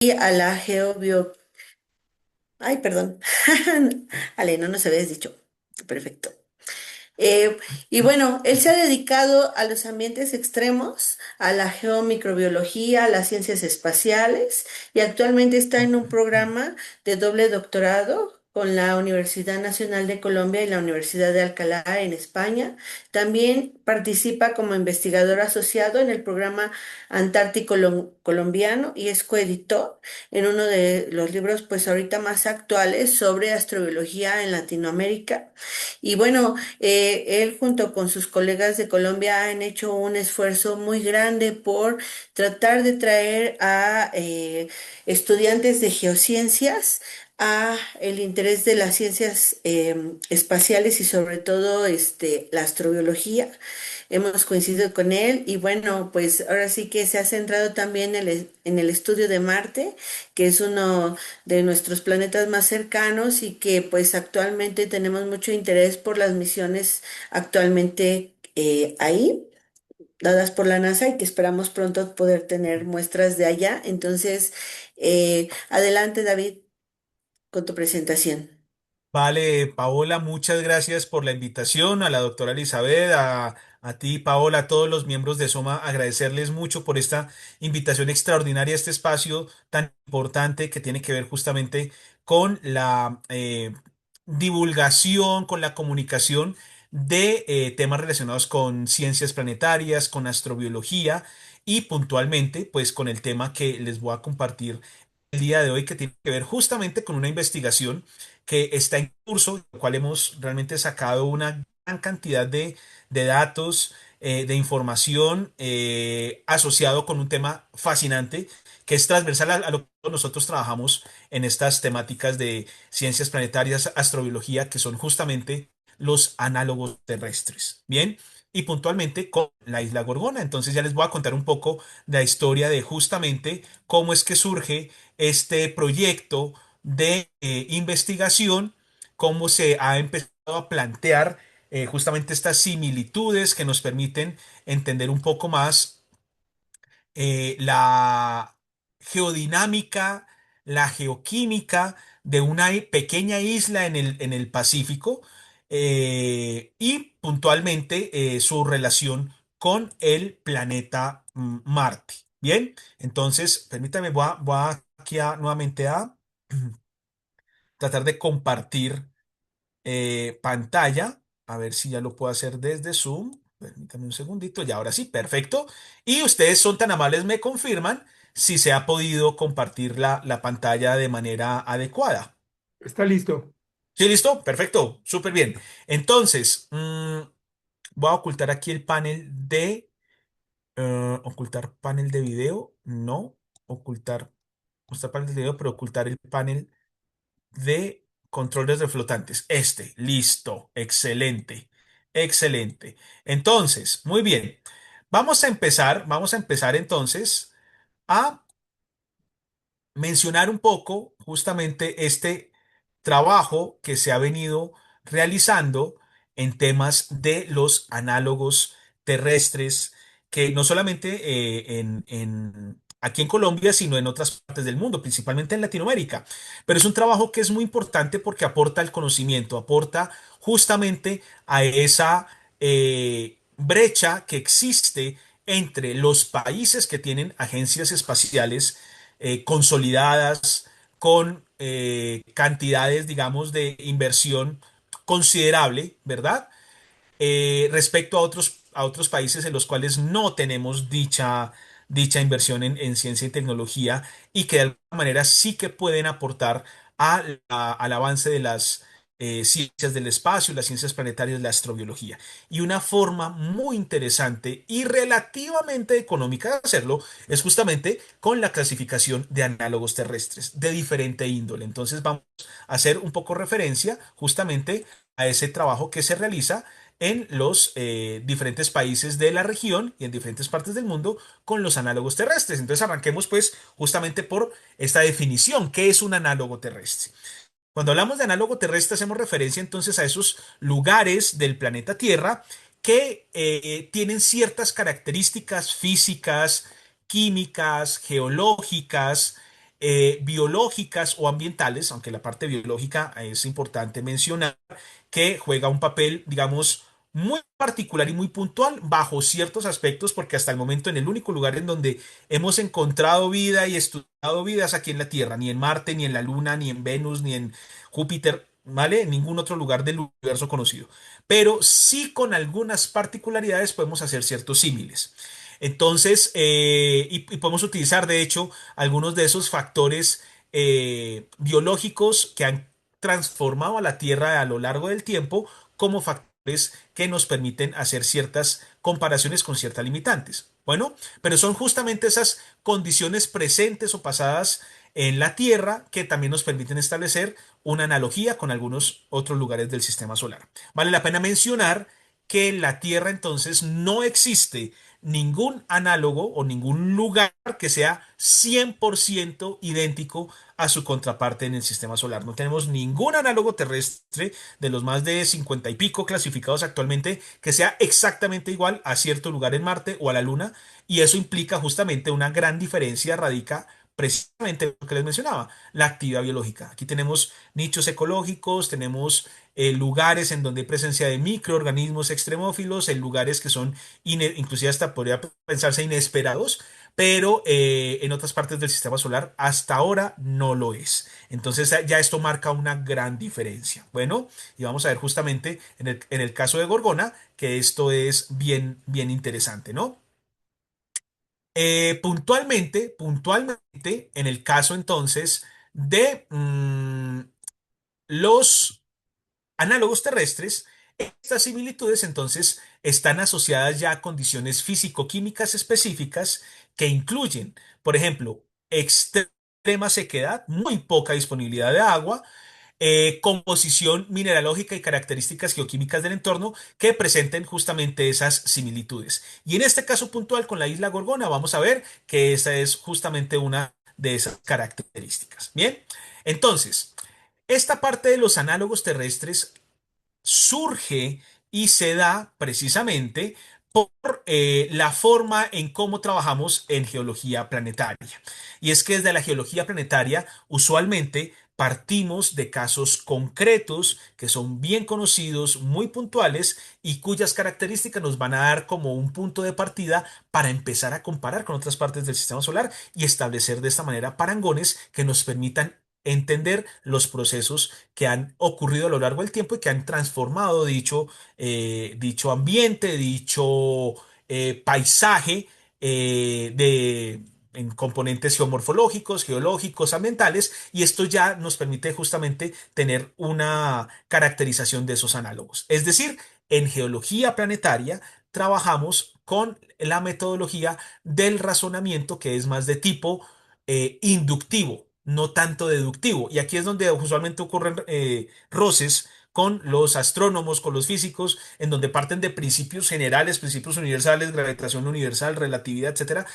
Y a la geobio... Ay, perdón. Ale, no nos habías dicho. Perfecto. Eh, y bueno, él se ha dedicado a los ambientes extremos, a la geomicrobiología, a las ciencias espaciales y actualmente está en un programa de doble doctorado con la Universidad Nacional de Colombia y la Universidad de Alcalá en España. También participa como investigador asociado en el programa Antártico Colombiano y es coeditor en uno de los libros pues ahorita más actuales sobre astrobiología en Latinoamérica. Y bueno, él junto con sus colegas de Colombia han hecho un esfuerzo muy grande por tratar de traer a estudiantes de geociencias a el interés de las ciencias espaciales y sobre todo la astrobiología. Hemos coincidido con él y bueno, pues ahora sí que se ha centrado también en el estudio de Marte, que es uno de nuestros planetas más cercanos y que pues actualmente tenemos mucho interés por las misiones actualmente ahí, dadas por la NASA y que esperamos pronto poder tener muestras de allá. Entonces, adelante David con tu presentación. Vale, Paola, muchas gracias por la invitación, a la doctora Elizabeth, a ti, Paola, a todos los miembros de SOMA, agradecerles mucho por esta invitación extraordinaria a este espacio tan importante que tiene que ver justamente con la divulgación, con la comunicación de temas relacionados con ciencias planetarias, con astrobiología y puntualmente, pues con el tema que les voy a compartir el día de hoy, que tiene que ver justamente con una investigación que está en curso, del cual hemos realmente sacado una gran cantidad de datos, de información asociado con un tema fascinante que es transversal a lo que nosotros trabajamos en estas temáticas de ciencias planetarias, astrobiología, que son justamente los análogos terrestres. Bien, y puntualmente con la isla Gorgona. Entonces ya les voy a contar un poco de la historia de justamente cómo es que surge este proyecto de investigación, cómo se ha empezado a plantear justamente estas similitudes que nos permiten entender un poco más la geodinámica, la geoquímica de una pequeña isla en el Pacífico y puntualmente su relación con el planeta Marte. Bien, entonces permítame, voy a aquí nuevamente a tratar de compartir pantalla, a ver si ya lo puedo hacer desde Zoom. Permítame un segundito, y ahora sí, perfecto. Y ustedes son tan amables, me confirman si se ha podido compartir la pantalla de manera adecuada. Está listo. ¿Sí, listo? Perfecto, súper bien. Entonces, voy a ocultar aquí el panel de... ocultar panel de video, no. Ocultar panel de video, pero ocultar el panel de controles de flotantes. Listo, excelente, excelente. Entonces, muy bien. Vamos a empezar entonces a mencionar un poco justamente este trabajo que se ha venido realizando en temas de los análogos terrestres, que no solamente aquí en Colombia, sino en otras partes del mundo, principalmente en Latinoamérica. Pero es un trabajo que es muy importante porque aporta el conocimiento, aporta justamente a esa brecha que existe entre los países que tienen agencias espaciales consolidadas, con cantidades, digamos, de inversión considerable, ¿verdad? Respecto a otros países en los cuales no tenemos dicha inversión en ciencia y tecnología y que de alguna manera sí que pueden aportar al avance de las ciencias del espacio, las ciencias planetarias, la astrobiología. Y una forma muy interesante y relativamente económica de hacerlo es justamente con la clasificación de análogos terrestres de diferente índole. Entonces vamos a hacer un poco referencia justamente a ese trabajo que se realiza en los diferentes países de la región y en diferentes partes del mundo con los análogos terrestres. Entonces arranquemos pues justamente por esta definición. ¿Qué es un análogo terrestre? Cuando hablamos de análogo terrestre hacemos referencia entonces a esos lugares del planeta Tierra que tienen ciertas características físicas, químicas, geológicas, biológicas o ambientales, aunque la parte biológica es importante mencionar, que juega un papel, digamos, muy particular y muy puntual bajo ciertos aspectos, porque hasta el momento en el único lugar en donde hemos encontrado vida y estudiado vida es aquí en la Tierra, ni en Marte, ni en la Luna, ni en Venus, ni en Júpiter, ¿vale? En ningún otro lugar del universo conocido. Pero sí con algunas particularidades podemos hacer ciertos símiles. Entonces, y podemos utilizar, de hecho, algunos de esos factores biológicos que han transformado a la Tierra a lo largo del tiempo como factores que nos permiten hacer ciertas comparaciones con ciertas limitantes. Bueno, pero son justamente esas condiciones presentes o pasadas en la Tierra que también nos permiten establecer una analogía con algunos otros lugares del sistema solar. Vale la pena mencionar que en la Tierra entonces no existe ningún análogo o ningún lugar que sea 100% idéntico a su contraparte en el sistema solar. No tenemos ningún análogo terrestre de los más de 50 y pico clasificados actualmente que sea exactamente igual a cierto lugar en Marte o a la Luna, y eso implica justamente una gran diferencia, radica precisamente lo que les mencionaba, la actividad biológica. Aquí tenemos nichos ecológicos, tenemos lugares en donde hay presencia de microorganismos extremófilos, en lugares que son inclusive hasta podría pensarse inesperados, pero en otras partes del sistema solar hasta ahora no lo es. Entonces ya esto marca una gran diferencia. Bueno, y vamos a ver justamente en el caso de Gorgona que esto es bien, bien interesante, ¿no? Puntualmente, en el caso entonces de los análogos terrestres, estas similitudes entonces están asociadas ya a condiciones físico-químicas específicas que incluyen, por ejemplo, extrema sequedad, muy poca disponibilidad de agua, composición mineralógica y características geoquímicas del entorno que presenten justamente esas similitudes. Y en este caso puntual con la isla Gorgona vamos a ver que esa es justamente una de esas características. Bien, entonces, esta parte de los análogos terrestres surge y se da precisamente por la forma en cómo trabajamos en geología planetaria. Y es que desde la geología planetaria usualmente partimos de casos concretos que son bien conocidos, muy puntuales y cuyas características nos van a dar como un punto de partida para empezar a comparar con otras partes del sistema solar y establecer de esta manera parangones que nos permitan entender los procesos que han ocurrido a lo largo del tiempo y que han transformado dicho ambiente, dicho paisaje en componentes geomorfológicos, geológicos, ambientales, y esto ya nos permite justamente tener una caracterización de esos análogos. Es decir, en geología planetaria trabajamos con la metodología del razonamiento que es más de tipo inductivo, no tanto deductivo. Y aquí es donde usualmente ocurren roces con los astrónomos, con los físicos, en donde parten de principios generales, principios universales, gravitación universal, relatividad, etcétera,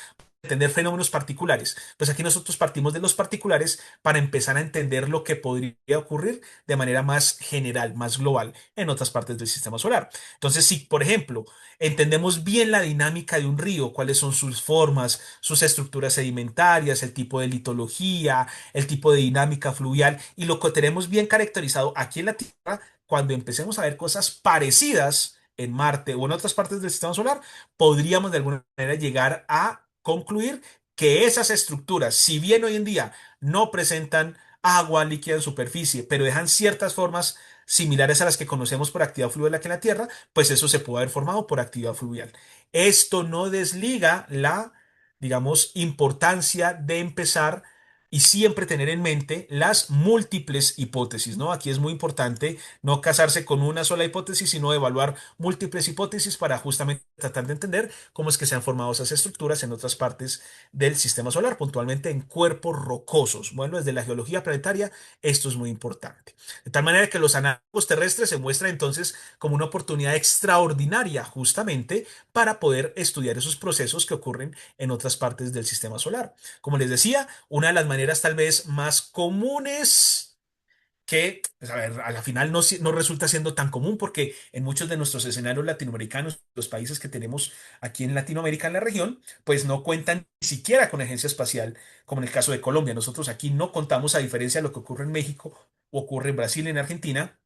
entender fenómenos particulares. Pues aquí nosotros partimos de los particulares para empezar a entender lo que podría ocurrir de manera más general, más global en otras partes del sistema solar. Entonces, si, por ejemplo, entendemos bien la dinámica de un río, cuáles son sus formas, sus estructuras sedimentarias, el tipo de litología, el tipo de dinámica fluvial, y lo que tenemos bien caracterizado aquí en la Tierra, cuando empecemos a ver cosas parecidas en Marte o en otras partes del sistema solar, podríamos de alguna manera llegar a concluir que esas estructuras, si bien hoy en día no presentan agua líquida en superficie, pero dejan ciertas formas similares a las que conocemos por actividad fluvial aquí en la Tierra, pues eso se puede haber formado por actividad fluvial. Esto no desliga la, digamos, importancia de empezar y siempre tener en mente las múltiples hipótesis, ¿no? Aquí es muy importante no casarse con una sola hipótesis, sino evaluar múltiples hipótesis para justamente tratar de entender cómo es que se han formado esas estructuras en otras partes del sistema solar, puntualmente en cuerpos rocosos. Bueno, desde la geología planetaria esto es muy importante. De tal manera que los análogos terrestres se muestran entonces como una oportunidad extraordinaria justamente para poder estudiar esos procesos que ocurren en otras partes del sistema solar. Como les decía, una de las maneras tal vez más comunes que, pues, a ver, a la final no, no resulta siendo tan común porque en muchos de nuestros escenarios latinoamericanos, los países que tenemos aquí en Latinoamérica, en la región, pues no cuentan ni siquiera con agencia espacial, como en el caso de Colombia. Nosotros aquí no contamos, a diferencia de lo que ocurre en México o ocurre en Brasil, en Argentina,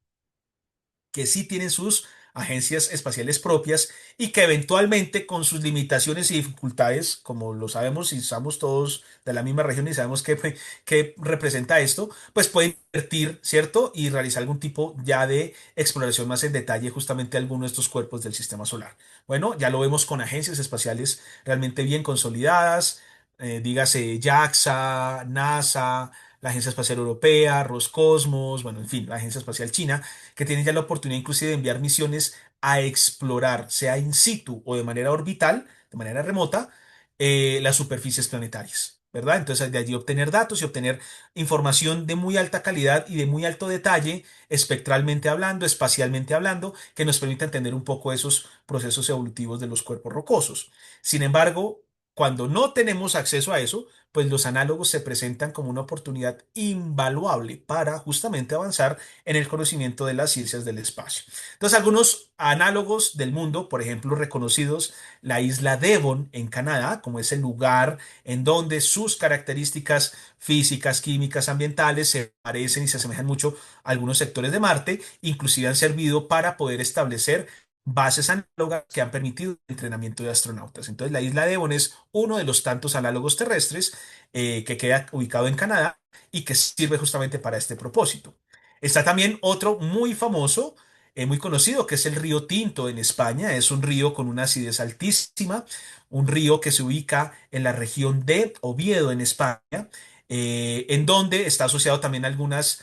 que sí tienen sus agencias espaciales propias y que eventualmente con sus limitaciones y dificultades, como lo sabemos y somos todos de la misma región y sabemos qué representa esto, pues pueden invertir, ¿cierto? Y realizar algún tipo ya de exploración más en detalle justamente algunos de estos cuerpos del sistema solar. Bueno, ya lo vemos con agencias espaciales realmente bien consolidadas, dígase JAXA, NASA, la Agencia Espacial Europea, Roscosmos, bueno, en fin, la Agencia Espacial China, que tienen ya la oportunidad inclusive de enviar misiones a explorar, sea in situ o de manera orbital, de manera remota, las superficies planetarias. ¿Verdad? Entonces, de allí obtener datos y obtener información de muy alta calidad y de muy alto detalle, espectralmente hablando, espacialmente hablando, que nos permita entender un poco esos procesos evolutivos de los cuerpos rocosos. Sin embargo, cuando no tenemos acceso a eso, pues los análogos se presentan como una oportunidad invaluable para justamente avanzar en el conocimiento de las ciencias del espacio. Entonces, algunos análogos del mundo, por ejemplo, reconocidos, la isla Devon en Canadá, como es el lugar en donde sus características físicas, químicas, ambientales se parecen y se asemejan mucho a algunos sectores de Marte, inclusive han servido para poder establecer bases análogas que han permitido el entrenamiento de astronautas. Entonces, la isla Devon es uno de los tantos análogos terrestres que queda ubicado en Canadá y que sirve justamente para este propósito. Está también otro muy famoso, muy conocido, que es el río Tinto en España. Es un río con una acidez altísima, un río que se ubica en la región de Oviedo en España, en donde está asociado también a algunas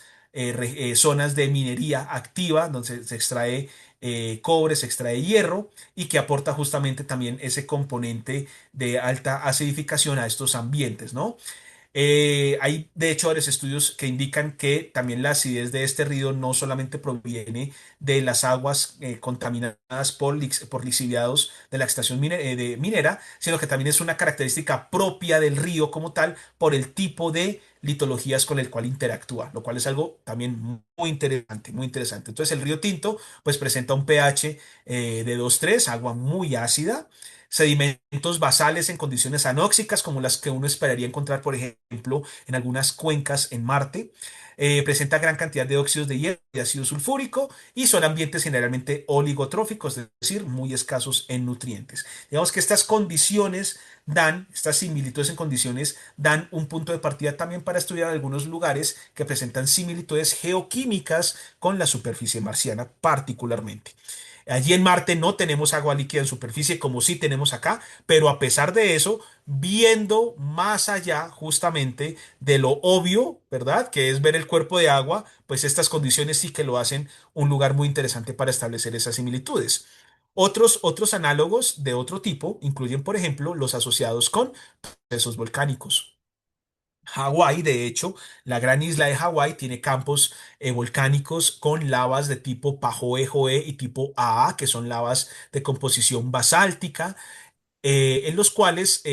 zonas de minería activa, donde se extrae cobre, se extrae hierro y que aporta justamente también ese componente de alta acidificación a estos ambientes, ¿no? Hay de hecho varios estudios que indican que también la acidez de este río no solamente proviene de las aguas contaminadas por lixiviados de la extracción minera, sino que también es una característica propia del río como tal por el tipo de litologías con el cual interactúa, lo cual es algo también muy interesante, muy interesante. Entonces el río Tinto pues presenta un pH de 2,3, agua muy ácida, sedimentos basales en condiciones anóxicas, como las que uno esperaría encontrar, por ejemplo, en algunas cuencas en Marte. Presenta gran cantidad de óxidos de hierro y ácido sulfúrico y son ambientes generalmente oligotróficos, es decir, muy escasos en nutrientes. Digamos que estas condiciones dan, estas similitudes en condiciones, dan un punto de partida también para estudiar algunos lugares que presentan similitudes geoquímicas con la superficie marciana particularmente. Allí en Marte no tenemos agua líquida en superficie como sí tenemos acá, pero a pesar de eso, viendo más allá justamente de lo obvio, ¿verdad? Que es ver el cuerpo de agua, pues estas condiciones sí que lo hacen un lugar muy interesante para establecer esas similitudes. Otros análogos de otro tipo incluyen, por ejemplo, los asociados con procesos volcánicos. Hawái, de hecho, la gran isla de Hawái tiene campos volcánicos con lavas de tipo Pahoehoe y tipo AA, que son lavas de composición basáltica, en los cuales,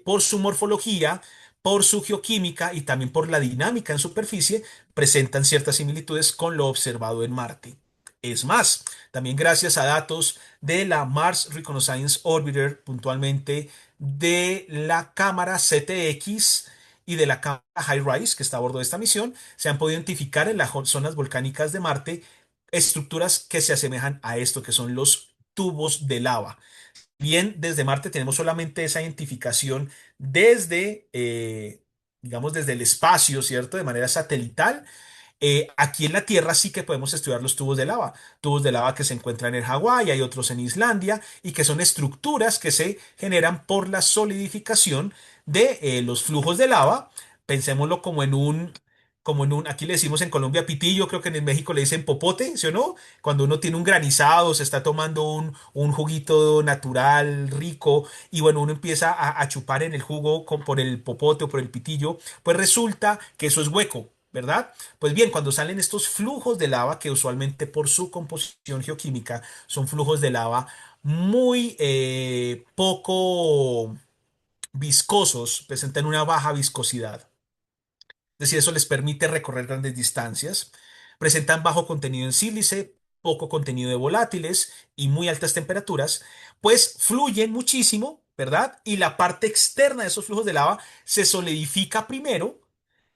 por su morfología, por su geoquímica y también por la dinámica en superficie, presentan ciertas similitudes con lo observado en Marte. Es más, también gracias a datos de la Mars Reconnaissance Orbiter, puntualmente de la cámara CTX y de la cámara HiRISE, que está a bordo de esta misión, se han podido identificar en las zonas volcánicas de Marte estructuras que se asemejan a esto, que son los tubos de lava. Bien, desde Marte tenemos solamente esa identificación desde, digamos, desde el espacio, ¿cierto? De manera satelital. Aquí en la Tierra sí que podemos estudiar los tubos de lava que se encuentran en Hawái, hay otros en Islandia, y que son estructuras que se generan por la solidificación de los flujos de lava. Pensémoslo aquí le decimos en Colombia pitillo, creo que en México le dicen popote, ¿sí o no? Cuando uno tiene un granizado, se está tomando un juguito natural, rico, y bueno, uno empieza a chupar en el jugo por el popote o por el pitillo, pues resulta que eso es hueco. ¿Verdad? Pues bien, cuando salen estos flujos de lava, que usualmente por su composición geoquímica son flujos de lava muy poco viscosos, presentan una baja viscosidad. Es decir, eso les permite recorrer grandes distancias. presentan bajo contenido en sílice, poco contenido de volátiles y muy altas temperaturas, pues fluyen muchísimo, ¿verdad? Y la parte externa de esos flujos de lava se solidifica primero,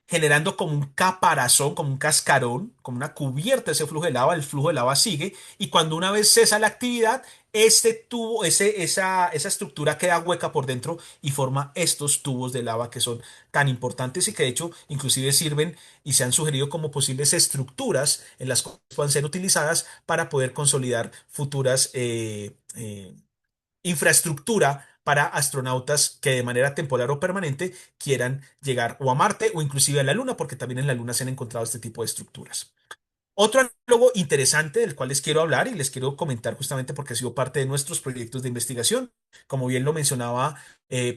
generando como un caparazón, como un cascarón, como una cubierta de ese flujo de lava. El flujo de lava sigue y cuando una vez cesa la actividad, este tubo, esa estructura queda hueca por dentro y forma estos tubos de lava que son tan importantes y que de hecho inclusive sirven y se han sugerido como posibles estructuras en las cuales puedan ser utilizadas para poder consolidar futuras infraestructura para astronautas que de manera temporal o permanente quieran llegar o a Marte o inclusive a la Luna, porque también en la Luna se han encontrado este tipo de estructuras. Otro análogo interesante del cual les quiero hablar y les quiero comentar justamente porque ha sido parte de nuestros proyectos de investigación, como bien lo mencionaba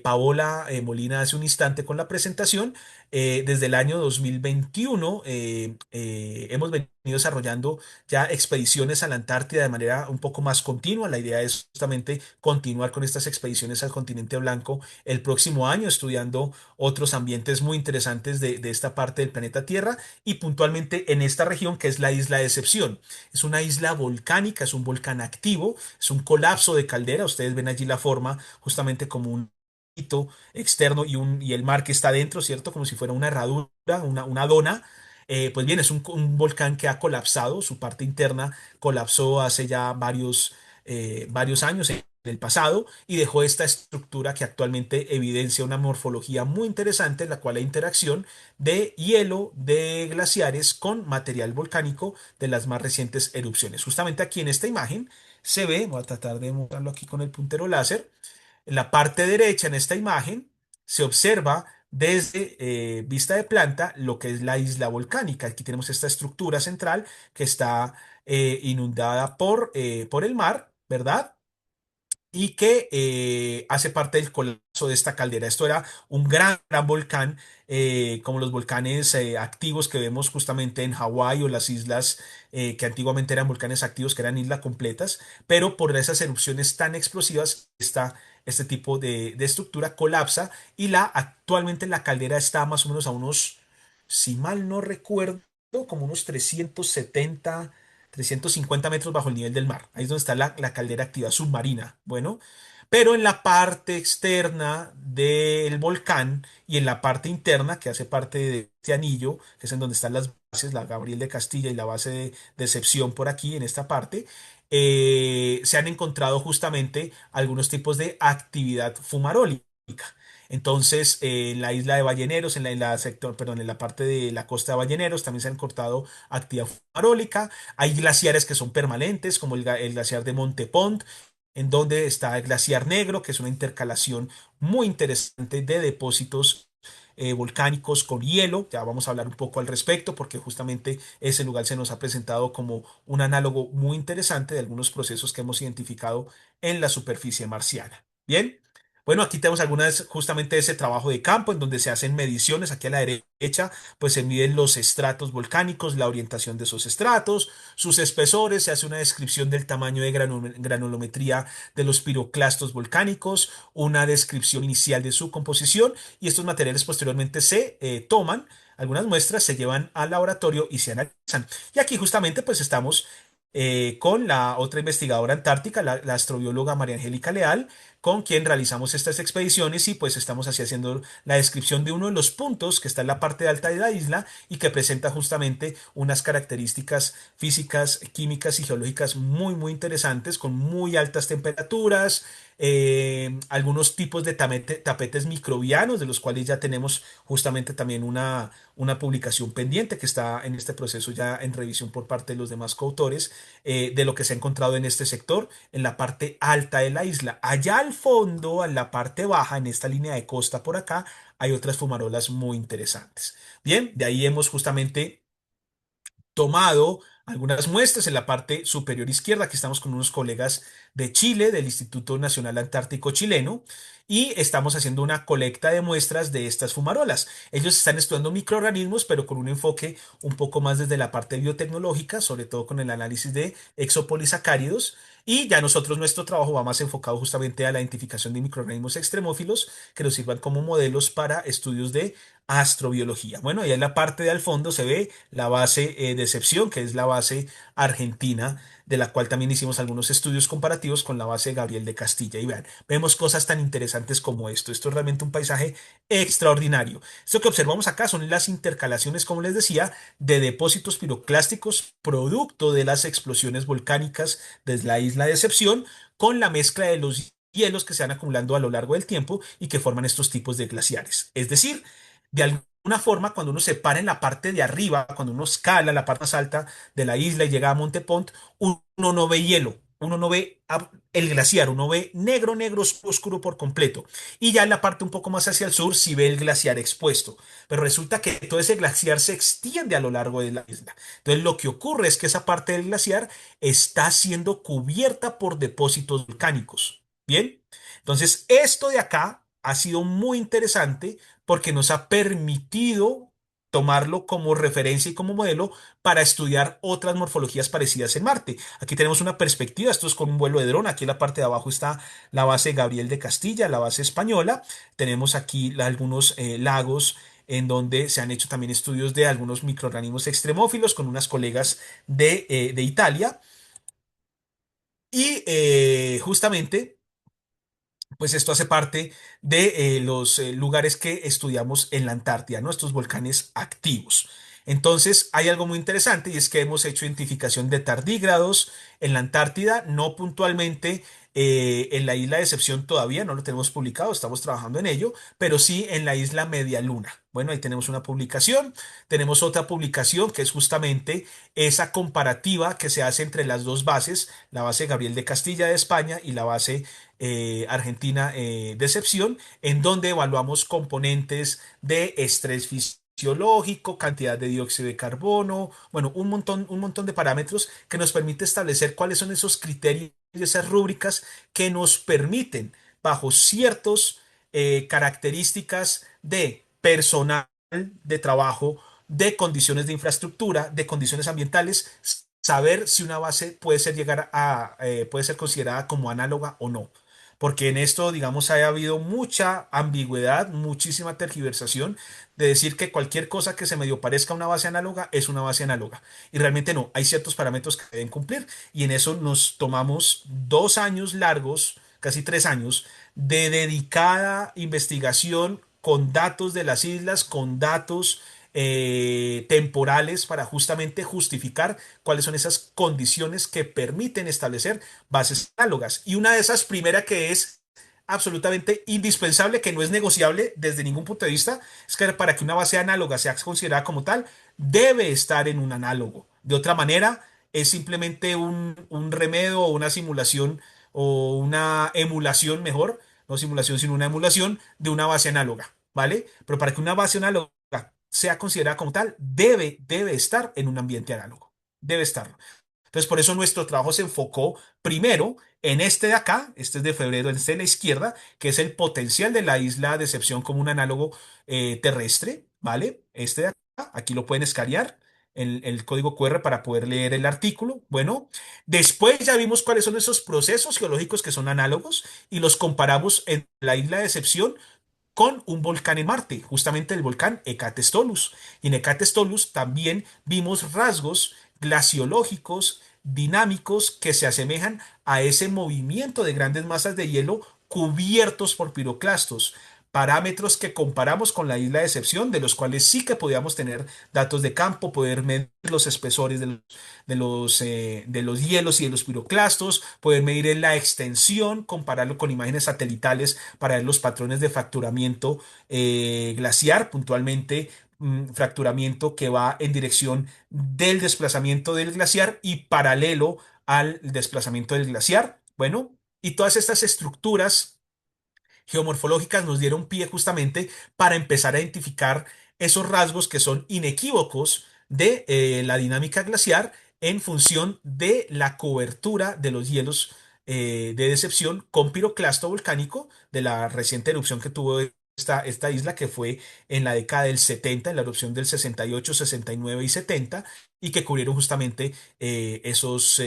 Paola Molina hace un instante con la presentación, desde el año 2021 hemos venido desarrollando ya expediciones a la Antártida de manera un poco más continua. La idea es justamente continuar con estas expediciones al continente blanco el próximo año, estudiando otros ambientes muy interesantes de esta parte del planeta Tierra y puntualmente en esta región que es la isla de Excepción. Es una isla volcánica, es un volcán activo, es un colapso de caldera. Ustedes ven allí la forma justamente como un hito externo y el mar que está dentro, ¿cierto? Como si fuera una herradura, una dona. Pues bien, es un volcán que ha colapsado, su parte interna colapsó hace ya varios años en el pasado y dejó esta estructura que actualmente evidencia una morfología muy interesante en la cual hay interacción de hielo de glaciares con material volcánico de las más recientes erupciones. Justamente aquí en esta imagen se ve, voy a tratar de mostrarlo aquí con el puntero láser, en la parte derecha en esta imagen se observa desde vista de planta lo que es la isla volcánica. Aquí tenemos esta estructura central que está inundada por el mar, ¿verdad? Y que hace parte del colapso de esta caldera. Esto era un gran volcán, como los volcanes activos que vemos justamente en Hawái o las islas que antiguamente eran volcanes activos, que eran islas completas, pero por esas erupciones tan explosivas, este tipo de estructura colapsa y actualmente la caldera está más o menos a unos, si mal no recuerdo, como unos 350 metros bajo el nivel del mar. Ahí es donde está la caldera activa submarina. Bueno, pero en la parte externa del volcán y en la parte interna, que hace parte de este anillo, que es en donde están las bases, la Gabriel de Castilla y la base de Decepción por aquí, en esta parte, se han encontrado justamente algunos tipos de actividad fumarólica. Entonces, en la isla de Balleneros, perdón, en la parte de la costa de Balleneros, también se han cortado actividad fumarólica. Hay glaciares que son permanentes, como el glaciar de Monte Pond, en donde está el glaciar negro, que es una intercalación muy interesante de depósitos volcánicos con hielo. Ya vamos a hablar un poco al respecto, porque justamente ese lugar se nos ha presentado como un análogo muy interesante de algunos procesos que hemos identificado en la superficie marciana. Bien. Bueno, aquí tenemos algunas justamente ese trabajo de campo en donde se hacen mediciones. Aquí a la derecha, pues se miden los estratos volcánicos, la orientación de esos estratos, sus espesores, se hace una descripción del tamaño de granulometría de los piroclastos volcánicos, una descripción inicial de su composición y estos materiales posteriormente se toman, algunas muestras se llevan al laboratorio y se analizan. Y aquí justamente pues estamos con la otra investigadora antártica, la astrobióloga María Angélica Leal, con quien realizamos estas expediciones y pues estamos así haciendo la descripción de uno de los puntos que está en la parte alta de la isla y que presenta justamente unas características físicas, químicas y geológicas muy interesantes, con muy altas temperaturas, algunos tipos de tapetes microbianos, de los cuales ya tenemos justamente también una publicación pendiente que está en este proceso ya en revisión por parte de los demás coautores, de lo que se ha encontrado en este sector, en la parte alta de la isla. Allá al fondo, en la parte baja, en esta línea de costa por acá, hay otras fumarolas muy interesantes. Bien, de ahí hemos justamente tomado algunas muestras en la parte superior izquierda. Aquí estamos con unos colegas de Chile, del Instituto Nacional Antártico Chileno, y estamos haciendo una colecta de muestras de estas fumarolas. Ellos están estudiando microorganismos, pero con un enfoque un poco más desde la parte biotecnológica, sobre todo con el análisis de exopolisacáridos. Y ya nosotros, nuestro trabajo va más enfocado justamente a la identificación de microorganismos extremófilos que nos sirvan como modelos para estudios de astrobiología. Bueno, y en la parte de al fondo se ve la base de excepción, que es la base argentina, de la cual también hicimos algunos estudios comparativos con la base Gabriel de Castilla. Y vean, vemos cosas tan interesantes como esto. Esto es realmente un paisaje extraordinario. Esto que observamos acá son las intercalaciones, como les decía, de depósitos piroclásticos producto de las explosiones volcánicas desde la isla de Excepción, con la mezcla de los hielos que se van acumulando a lo largo del tiempo y que forman estos tipos de glaciares. Es decir, de alguna forma, cuando uno se para en la parte de arriba, cuando uno escala la parte más alta de la isla y llega a Monte Pont, uno no ve hielo, uno no ve el glaciar, uno ve negro, negro, oscuro por completo. Y ya en la parte un poco más hacia el sur, sí ve el glaciar expuesto. Pero resulta que todo ese glaciar se extiende a lo largo de la isla. Entonces, lo que ocurre es que esa parte del glaciar está siendo cubierta por depósitos volcánicos. Bien, entonces esto de acá ha sido muy interesante porque nos ha permitido tomarlo como referencia y como modelo para estudiar otras morfologías parecidas en Marte. Aquí tenemos una perspectiva, esto es con un vuelo de dron, aquí en la parte de abajo está la base Gabriel de Castilla, la base española, tenemos aquí algunos lagos en donde se han hecho también estudios de algunos microorganismos extremófilos con unas colegas de Italia y justamente pues esto hace parte de los lugares que estudiamos en la Antártida, ¿no? Estos volcanes activos. Entonces, hay algo muy interesante y es que hemos hecho identificación de tardígrados en la Antártida, no puntualmente en la isla de Excepción todavía, no lo tenemos publicado, estamos trabajando en ello, pero sí en la isla Media Luna. Bueno, ahí tenemos una publicación, tenemos otra publicación que es justamente esa comparativa que se hace entre las dos bases, la base Gabriel de Castilla de España y la base Argentina Decepción, en donde evaluamos componentes de estrés fisiológico, cantidad de dióxido de carbono, bueno, un montón de parámetros que nos permite establecer cuáles son esos criterios y esas rúbricas que nos permiten, bajo ciertas características de personal de trabajo, de condiciones de infraestructura, de condiciones ambientales, saber si una base puede ser puede ser considerada como análoga o no. Porque en esto, digamos, ha habido mucha ambigüedad, muchísima tergiversación de decir que cualquier cosa que se medio parezca a una base análoga es una base análoga. Y realmente no, hay ciertos parámetros que deben cumplir y en eso nos tomamos 2 años largos, casi 3 años, de dedicada investigación con datos de las islas, con datos temporales para justamente justificar cuáles son esas condiciones que permiten establecer bases análogas. Y una de esas, primera que es absolutamente indispensable, que no es negociable desde ningún punto de vista, es que para que una base análoga sea considerada como tal, debe estar en un análogo. De otra manera, es simplemente un remedio o una simulación o una emulación mejor, no simulación, sino una emulación de una base análoga, ¿vale? Pero para que una base análoga sea considerada como tal, debe estar en un ambiente análogo. Debe estarlo. Entonces, por eso nuestro trabajo se enfocó primero en este de acá, este es de febrero, este de la izquierda, que es el potencial de la isla de Excepción como un análogo terrestre, ¿vale? Este de acá, aquí lo pueden escanear, el código QR para poder leer el artículo. Bueno, después ya vimos cuáles son esos procesos geológicos que son análogos y los comparamos en la isla de Excepción con un volcán en Marte, justamente el volcán Ecatestolus. Y en Ecatestolus también vimos rasgos glaciológicos dinámicos que se asemejan a ese movimiento de grandes masas de hielo cubiertos por piroclastos. Parámetros que comparamos con la isla de Excepción, de los cuales sí que podíamos tener datos de campo, poder medir los espesores de los hielos y de los piroclastos, poder medir la extensión, compararlo con imágenes satelitales para ver los patrones de fracturamiento glaciar, puntualmente fracturamiento que va en dirección del desplazamiento del glaciar y paralelo al desplazamiento del glaciar. Bueno, y todas estas estructuras geomorfológicas nos dieron pie justamente para empezar a identificar esos rasgos que son inequívocos de la dinámica glaciar en función de la cobertura de los hielos de decepción con piroclasto volcánico de la reciente erupción que tuvo esta isla, que fue en la década del 70, en la erupción del 68, 69 y 70, y que cubrieron justamente esos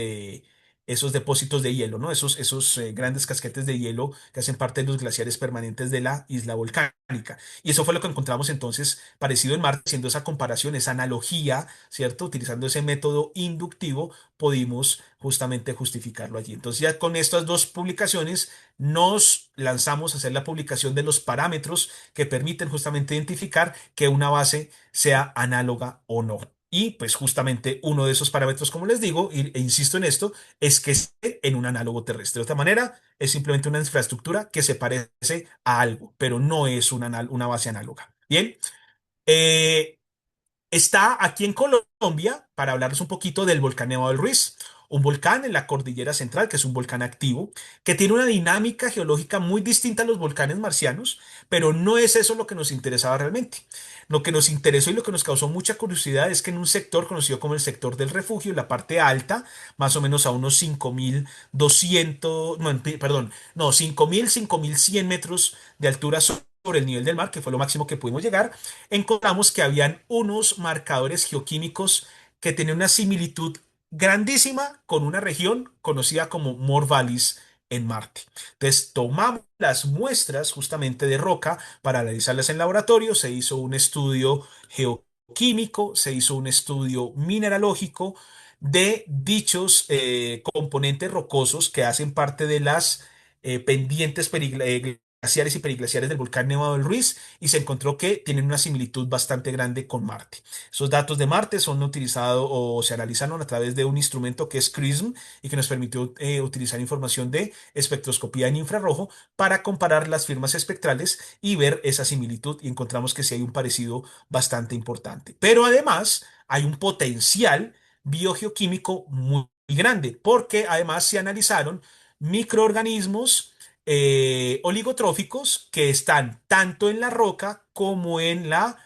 depósitos de hielo, ¿no? Esos grandes casquetes de hielo que hacen parte de los glaciares permanentes de la isla volcánica. Y eso fue lo que encontramos entonces parecido en Marte, haciendo esa comparación, esa analogía, ¿cierto? Utilizando ese método inductivo, pudimos justamente justificarlo allí. Entonces ya con estas dos publicaciones nos lanzamos a hacer la publicación de los parámetros que permiten justamente identificar que una base sea análoga o no. Y pues justamente uno de esos parámetros, como les digo, e insisto en esto, es que esté en un análogo terrestre. De otra manera, es simplemente una infraestructura que se parece a algo, pero no es una base análoga. Bien, eh, está aquí en Colombia para hablarles un poquito del volcán Nevado del Ruiz, un volcán en la cordillera central, que es un volcán activo, que tiene una dinámica geológica muy distinta a los volcanes marcianos, pero no es eso lo que nos interesaba realmente. Lo que nos interesó y lo que nos causó mucha curiosidad es que en un sector conocido como el sector del refugio, la parte alta, más o menos a unos 5.200, no, perdón, no, 5.100 metros de altura sobre el nivel del mar, que fue lo máximo que pudimos llegar, encontramos que habían unos marcadores geoquímicos que tenían una similitud grandísima con una región conocida como More Valleys en Marte. Entonces tomamos las muestras justamente de roca para analizarlas en laboratorio, se hizo un estudio geoquímico, se hizo un estudio mineralógico de dichos componentes rocosos que hacen parte de las pendientes glaciares y periglaciares del volcán Nevado del Ruiz, y se encontró que tienen una similitud bastante grande con Marte. Esos datos de Marte son utilizados o se analizaron a través de un instrumento que es CRISM y que nos permitió utilizar información de espectroscopía en infrarrojo para comparar las firmas espectrales y ver esa similitud, y encontramos que sí hay un parecido bastante importante. Pero además hay un potencial biogeoquímico muy grande, porque además se analizaron microorganismos oligotróficos que están tanto en la roca como en la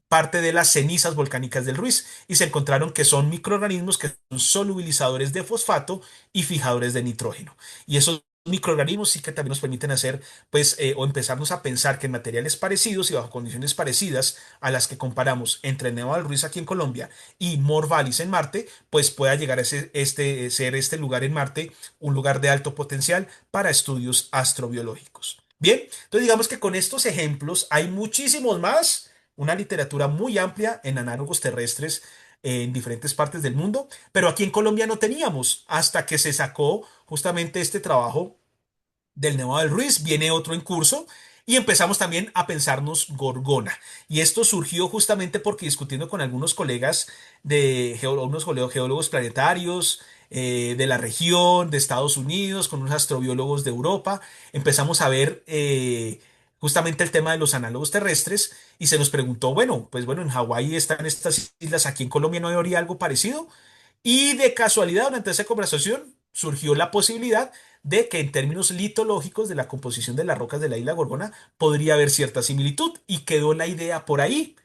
parte de las cenizas volcánicas del Ruiz, y se encontraron que son microorganismos que son solubilizadores de fosfato y fijadores de nitrógeno. Y esos microorganismos sí que también nos permiten hacer, pues, o empezarnos a pensar que en materiales parecidos y bajo condiciones parecidas a las que comparamos entre el Nevado del Ruiz aquí en Colombia y More Valleys en Marte, pues pueda llegar a ser este lugar en Marte un lugar de alto potencial para estudios astrobiológicos. Bien, entonces digamos que con estos ejemplos hay muchísimos más, una literatura muy amplia en análogos terrestres en diferentes partes del mundo, pero aquí en Colombia no teníamos hasta que se sacó justamente este trabajo del Nevado del Ruiz, viene otro en curso, y empezamos también a pensarnos Gorgona. Y esto surgió justamente porque discutiendo con algunos colegas unos geólogos planetarios de la región, de Estados Unidos, con unos astrobiólogos de Europa, empezamos a ver justamente el tema de los análogos terrestres, y se nos preguntó, bueno, pues bueno, en Hawái están estas islas, aquí en Colombia no habría algo parecido. Y de casualidad, durante esa conversación, surgió la posibilidad de que en términos litológicos de la composición de las rocas de la isla Gorgona podría haber cierta similitud, y quedó la idea por ahí.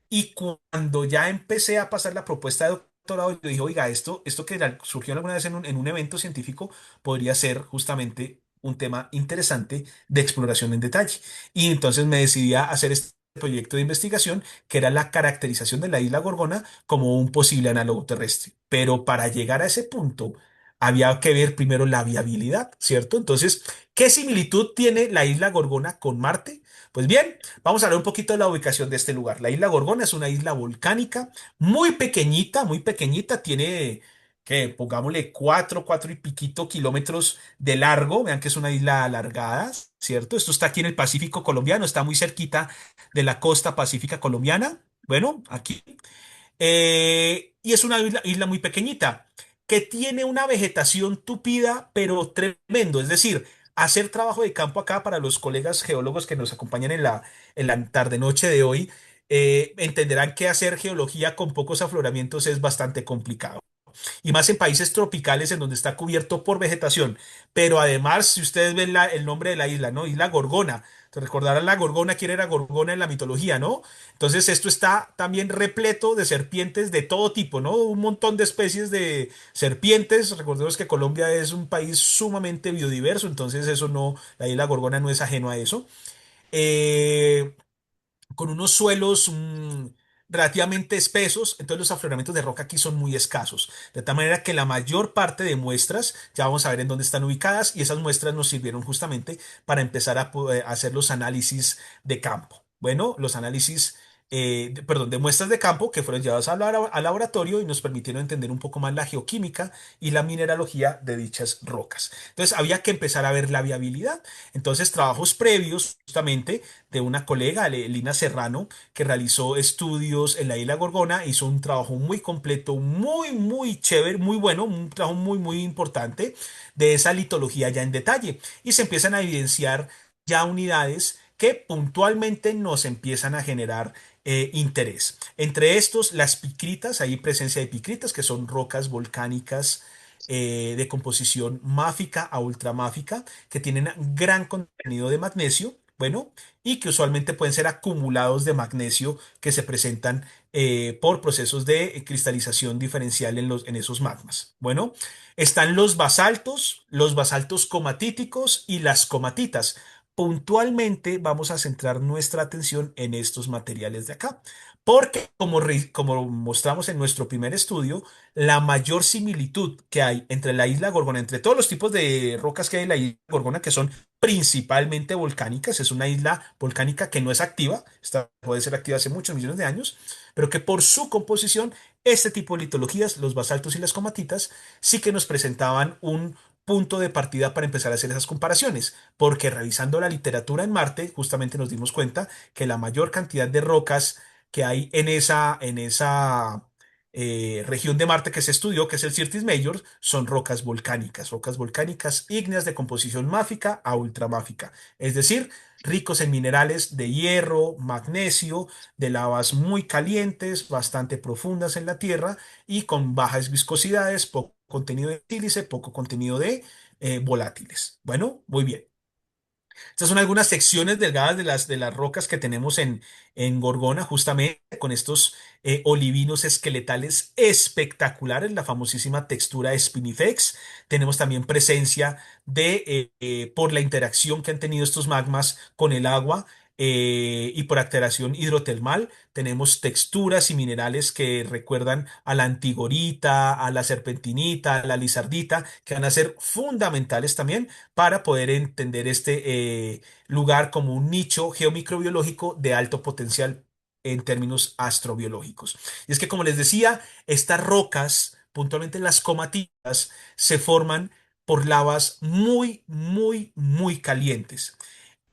Y cuando ya empecé a pasar la propuesta de doctorado, yo dije, oiga, esto que surgió alguna vez en un evento científico podría ser justamente un tema interesante de exploración en detalle. Y entonces me decidí a hacer este proyecto de investigación, que era la caracterización de la isla Gorgona como un posible análogo terrestre. Pero para llegar a ese punto, había que ver primero la viabilidad, ¿cierto? Entonces, ¿qué similitud tiene la isla Gorgona con Marte? Pues bien, vamos a hablar un poquito de la ubicación de este lugar. La isla Gorgona es una isla volcánica muy pequeñita, tiene que pongámosle cuatro y piquito kilómetros de largo. Vean que es una isla alargada, ¿cierto? Esto está aquí en el Pacífico colombiano, está muy cerquita de la costa pacífica colombiana. Bueno, aquí. Y es una isla muy pequeñita que tiene una vegetación tupida, pero tremendo. Es decir, hacer trabajo de campo acá para los colegas geólogos que nos acompañan en la tarde-noche de hoy, entenderán que hacer geología con pocos afloramientos es bastante complicado, y más en países tropicales en donde está cubierto por vegetación. Pero además, si ustedes ven el nombre de la isla, ¿no? Isla Gorgona, Te recordarás la Gorgona, quién era Gorgona en la mitología, ¿no? Entonces esto está también repleto de serpientes de todo tipo, ¿no? Un montón de especies de serpientes. Recordemos que Colombia es un país sumamente biodiverso, entonces eso no, la isla Gorgona no es ajeno a eso. Eh, con unos suelos relativamente espesos, entonces los afloramientos de roca aquí son muy escasos, de tal manera que la mayor parte de muestras, ya vamos a ver en dónde están ubicadas, y esas muestras nos sirvieron justamente para empezar a hacer los análisis de campo. Bueno, los análisis, perdón, de muestras de campo que fueron llevadas al laboratorio y nos permitieron entender un poco más la geoquímica y la mineralogía de dichas rocas. Entonces había que empezar a ver la viabilidad. Entonces, trabajos previos justamente de una colega, Lina Serrano, que realizó estudios en la isla Gorgona, hizo un trabajo muy completo, muy, muy chévere, muy bueno, un trabajo muy, muy importante de esa litología ya en detalle. Y se empiezan a evidenciar ya unidades que puntualmente nos empiezan a generar interés. Entre estos, las picritas, hay presencia de picritas, que son rocas volcánicas de composición máfica a ultramáfica, que tienen gran contenido de magnesio. Bueno, y que usualmente pueden ser acumulados de magnesio que se presentan por procesos de cristalización diferencial en esos magmas. Bueno, están los basaltos comatíticos y las comatitas. Puntualmente vamos a centrar nuestra atención en estos materiales de acá, porque como mostramos en nuestro primer estudio, la mayor similitud que hay entre la isla Gorgona, entre todos los tipos de rocas que hay en la isla Gorgona, que son principalmente volcánicas. Es una isla volcánica que no es activa, esta puede ser activa hace muchos millones de años, pero que por su composición, este tipo de litologías, los basaltos y las comatitas, sí que nos presentaban un punto de partida para empezar a hacer esas comparaciones, porque revisando la literatura en Marte, justamente nos dimos cuenta que la mayor cantidad de rocas que hay en esa región de Marte que se estudió, que es el Syrtis Major, son rocas volcánicas ígneas de composición máfica a ultramáfica, es decir, ricos en minerales de hierro, magnesio, de lavas muy calientes, bastante profundas en la Tierra y con bajas viscosidades, poco contenido de sílice, poco contenido de volátiles. Bueno, muy bien. Estas son algunas secciones delgadas de las rocas que tenemos en Gorgona, justamente con estos olivinos esqueletales espectaculares, la famosísima textura Spinifex. Tenemos también presencia por la interacción que han tenido estos magmas con el agua y por alteración hidrotermal, tenemos texturas y minerales que recuerdan a la antigorita, a la serpentinita, a la lizardita, que van a ser fundamentales también para poder entender este lugar como un nicho geomicrobiológico de alto potencial en términos astrobiológicos. Y es que, como les decía, estas rocas, puntualmente las comatitas, se forman por lavas muy, muy, muy calientes.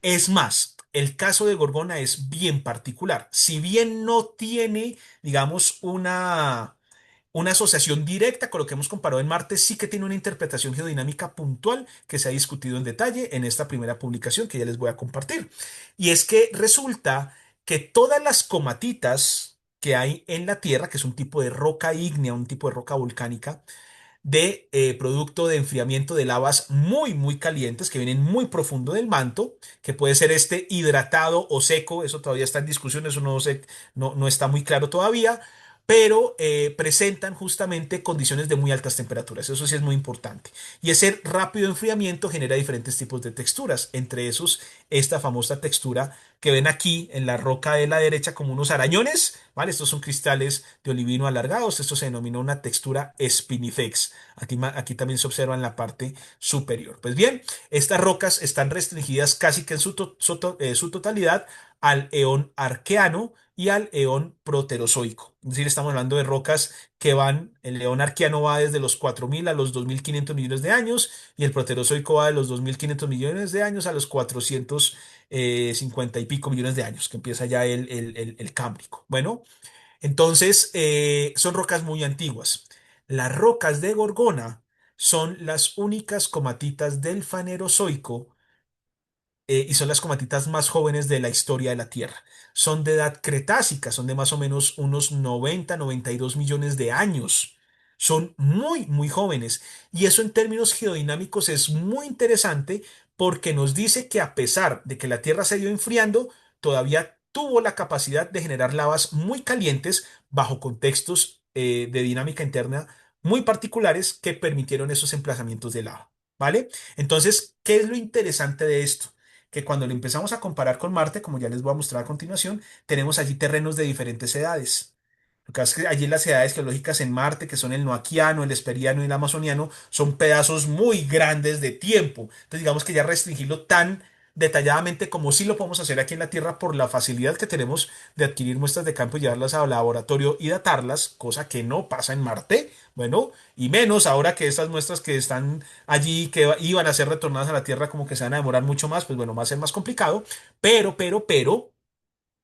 Es más, el caso de Gorgona es bien particular. Si bien no tiene, digamos, una asociación directa con lo que hemos comparado en Marte, sí que tiene una interpretación geodinámica puntual que se ha discutido en detalle en esta primera publicación que ya les voy a compartir. Y es que resulta que todas las comatitas que hay en la Tierra, que es un tipo de roca ígnea, un tipo de roca volcánica, de producto de enfriamiento de lavas muy, muy calientes que vienen muy profundo del manto, que puede ser este hidratado o seco, eso todavía está en discusión, eso no está muy claro todavía, pero presentan justamente condiciones de muy altas temperaturas, eso sí es muy importante. Y ese rápido enfriamiento genera diferentes tipos de texturas, entre esos esta famosa textura que ven aquí en la roca de la derecha como unos arañones, ¿vale? Estos son cristales de olivino alargados, esto se denomina una textura spinifex. Aquí también se observa en la parte superior. Pues bien, estas rocas están restringidas casi que en su totalidad al eón arqueano y al eón proterozoico. Es decir, estamos hablando de rocas que el eón arqueano va desde los 4.000 a los 2.500 millones de años y el proterozoico va de los 2.500 millones de años a los 450 y pico millones de años, que empieza ya el Cámbrico. Bueno, entonces, son rocas muy antiguas. Las rocas de Gorgona son las únicas comatitas del Fanerozoico y son las comatitas más jóvenes de la historia de la Tierra. Son de edad cretácica, son de más o menos unos 90, 92 millones de años. Son muy, muy jóvenes. Y eso en términos geodinámicos es muy interesante porque nos dice que a pesar de que la Tierra se ha ido enfriando, todavía tuvo la capacidad de generar lavas muy calientes bajo contextos de dinámica interna muy particulares que permitieron esos emplazamientos de lava, ¿vale? Entonces, ¿qué es lo interesante de esto? Que cuando lo empezamos a comparar con Marte, como ya les voy a mostrar a continuación, tenemos allí terrenos de diferentes edades. Lo que pasa es que allí las edades geológicas en Marte, que son el Noaquiano, el Esperiano y el Amazoniano, son pedazos muy grandes de tiempo. Entonces, digamos que ya restringirlo tan detalladamente como sí lo podemos hacer aquí en la Tierra por la facilidad que tenemos de adquirir muestras de campo y llevarlas al laboratorio y datarlas, cosa que no pasa en Marte. Bueno, y menos ahora que estas muestras que están allí, que iban a ser retornadas a la Tierra, como que se van a demorar mucho más, pues bueno, va a ser más complicado. Pero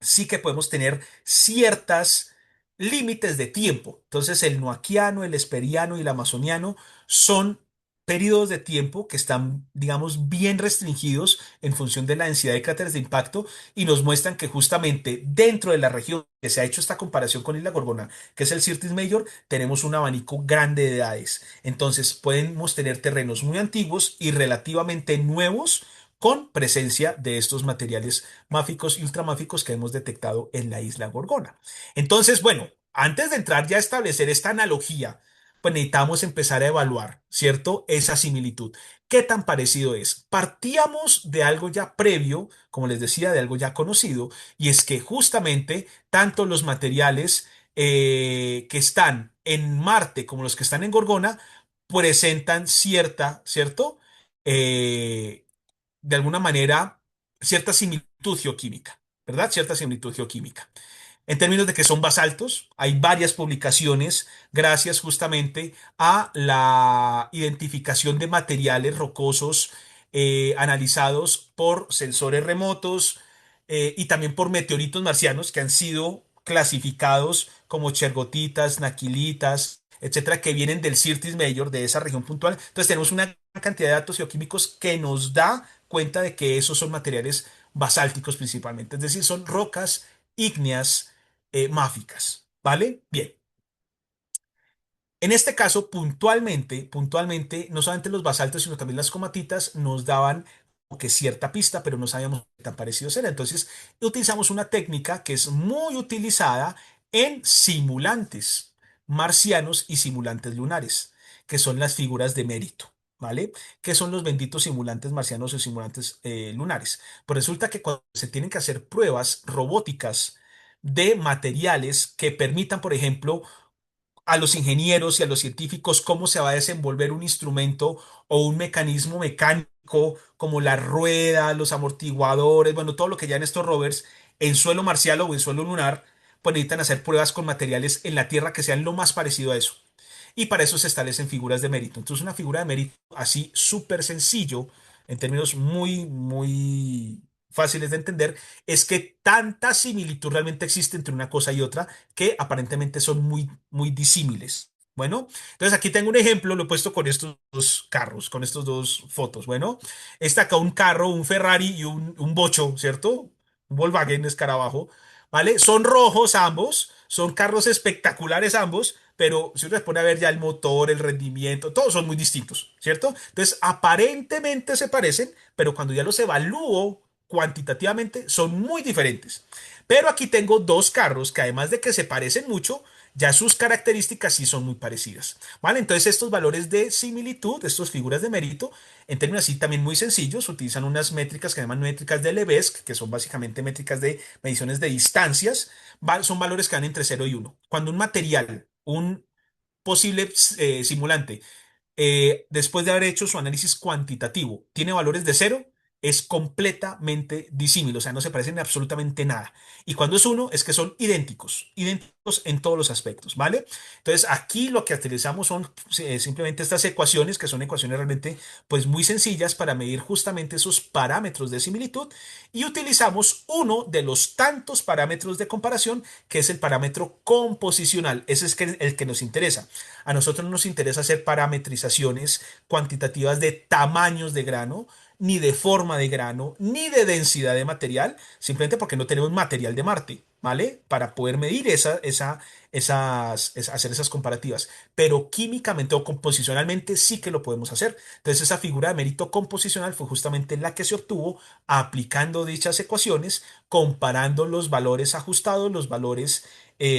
sí que podemos tener ciertas límites de tiempo. Entonces, el noaquiano, el esperiano y el amazoniano son periodos de tiempo que están, digamos, bien restringidos en función de la densidad de cráteres de impacto y nos muestran que justamente dentro de la región que se ha hecho esta comparación con Isla Gorgona, que es el Sirtis Major, tenemos un abanico grande de edades. Entonces, podemos tener terrenos muy antiguos y relativamente nuevos con presencia de estos materiales máficos y ultramáficos que hemos detectado en la isla Gorgona. Entonces, bueno, antes de entrar ya a establecer esta analogía, pues necesitamos empezar a evaluar, ¿cierto? Esa similitud. ¿Qué tan parecido es? Partíamos de algo ya previo, como les decía, de algo ya conocido, y es que justamente tanto los materiales que están en Marte como los que están en Gorgona presentan ¿cierto? Eh, de alguna manera cierta similitud geoquímica, ¿verdad? Cierta similitud geoquímica. En términos de que son basaltos, hay varias publicaciones gracias justamente a la identificación de materiales rocosos analizados por sensores remotos y también por meteoritos marcianos que han sido clasificados como chergotitas, naquilitas, etcétera, que vienen del Sirtis Major, de esa región puntual. Entonces tenemos una cantidad de datos geoquímicos que nos da cuenta de que esos son materiales basálticos principalmente, es decir, son rocas ígneas máficas, ¿vale? Bien. En este caso, puntualmente, no solamente los basaltos, sino también las comatitas nos daban como que cierta pista, pero no sabíamos qué tan parecidos eran. Entonces, utilizamos una técnica que es muy utilizada en simulantes marcianos y simulantes lunares, que son las figuras de mérito, ¿vale? Que son los benditos simulantes marcianos o simulantes lunares. Pues resulta que cuando se tienen que hacer pruebas robóticas de materiales que permitan, por ejemplo, a los ingenieros y a los científicos cómo se va a desenvolver un instrumento o un mecanismo mecánico como la rueda, los amortiguadores, bueno, todo lo que ya en estos rovers en suelo marcial o en suelo lunar, pues necesitan hacer pruebas con materiales en la Tierra que sean lo más parecido a eso. Y para eso se establecen figuras de mérito. Entonces, una figura de mérito así súper sencillo, en términos muy fáciles de entender, es que tanta similitud realmente existe entre una cosa y otra que aparentemente son muy disímiles. Bueno, entonces aquí tengo un ejemplo, lo he puesto con estos dos carros, con estos dos fotos. Bueno, está acá un carro, un Ferrari y un Bocho, ¿cierto? Un Volkswagen Escarabajo, ¿vale? Son rojos ambos, son carros espectaculares ambos, pero si uno se pone a ver ya el motor, el rendimiento, todos son muy distintos, ¿cierto? Entonces, aparentemente se parecen, pero cuando ya los evalúo cuantitativamente, son muy diferentes. Pero aquí tengo dos carros que además de que se parecen mucho, ya sus características sí son muy parecidas, ¿vale? Entonces estos valores de similitud, estas figuras de mérito, en términos así también muy sencillos, utilizan unas métricas que se llaman métricas de Lebesgue, que son básicamente métricas de mediciones de distancias, son valores que van entre 0 y 1. Cuando un material, un posible simulante, después de haber hecho su análisis cuantitativo, tiene valores de 0, es completamente disímil, o sea, no se parecen en absolutamente nada. Y cuando es 1, es que son idénticos en todos los aspectos, ¿vale? Entonces, aquí lo que utilizamos son simplemente estas ecuaciones, que son ecuaciones realmente, pues, muy sencillas para medir justamente esos parámetros de similitud, y utilizamos uno de los tantos parámetros de comparación, que es el parámetro composicional. Ese es el que nos interesa. A nosotros no nos interesa hacer parametrizaciones cuantitativas de tamaños de grano, ni de forma de grano, ni de densidad de material, simplemente porque no tenemos material de Marte. ¿vale? Para poder medir hacer esas comparativas. Pero químicamente o composicionalmente sí que lo podemos hacer. Entonces, esa figura de mérito composicional fue justamente la que se obtuvo aplicando dichas ecuaciones, comparando los valores ajustados, los valores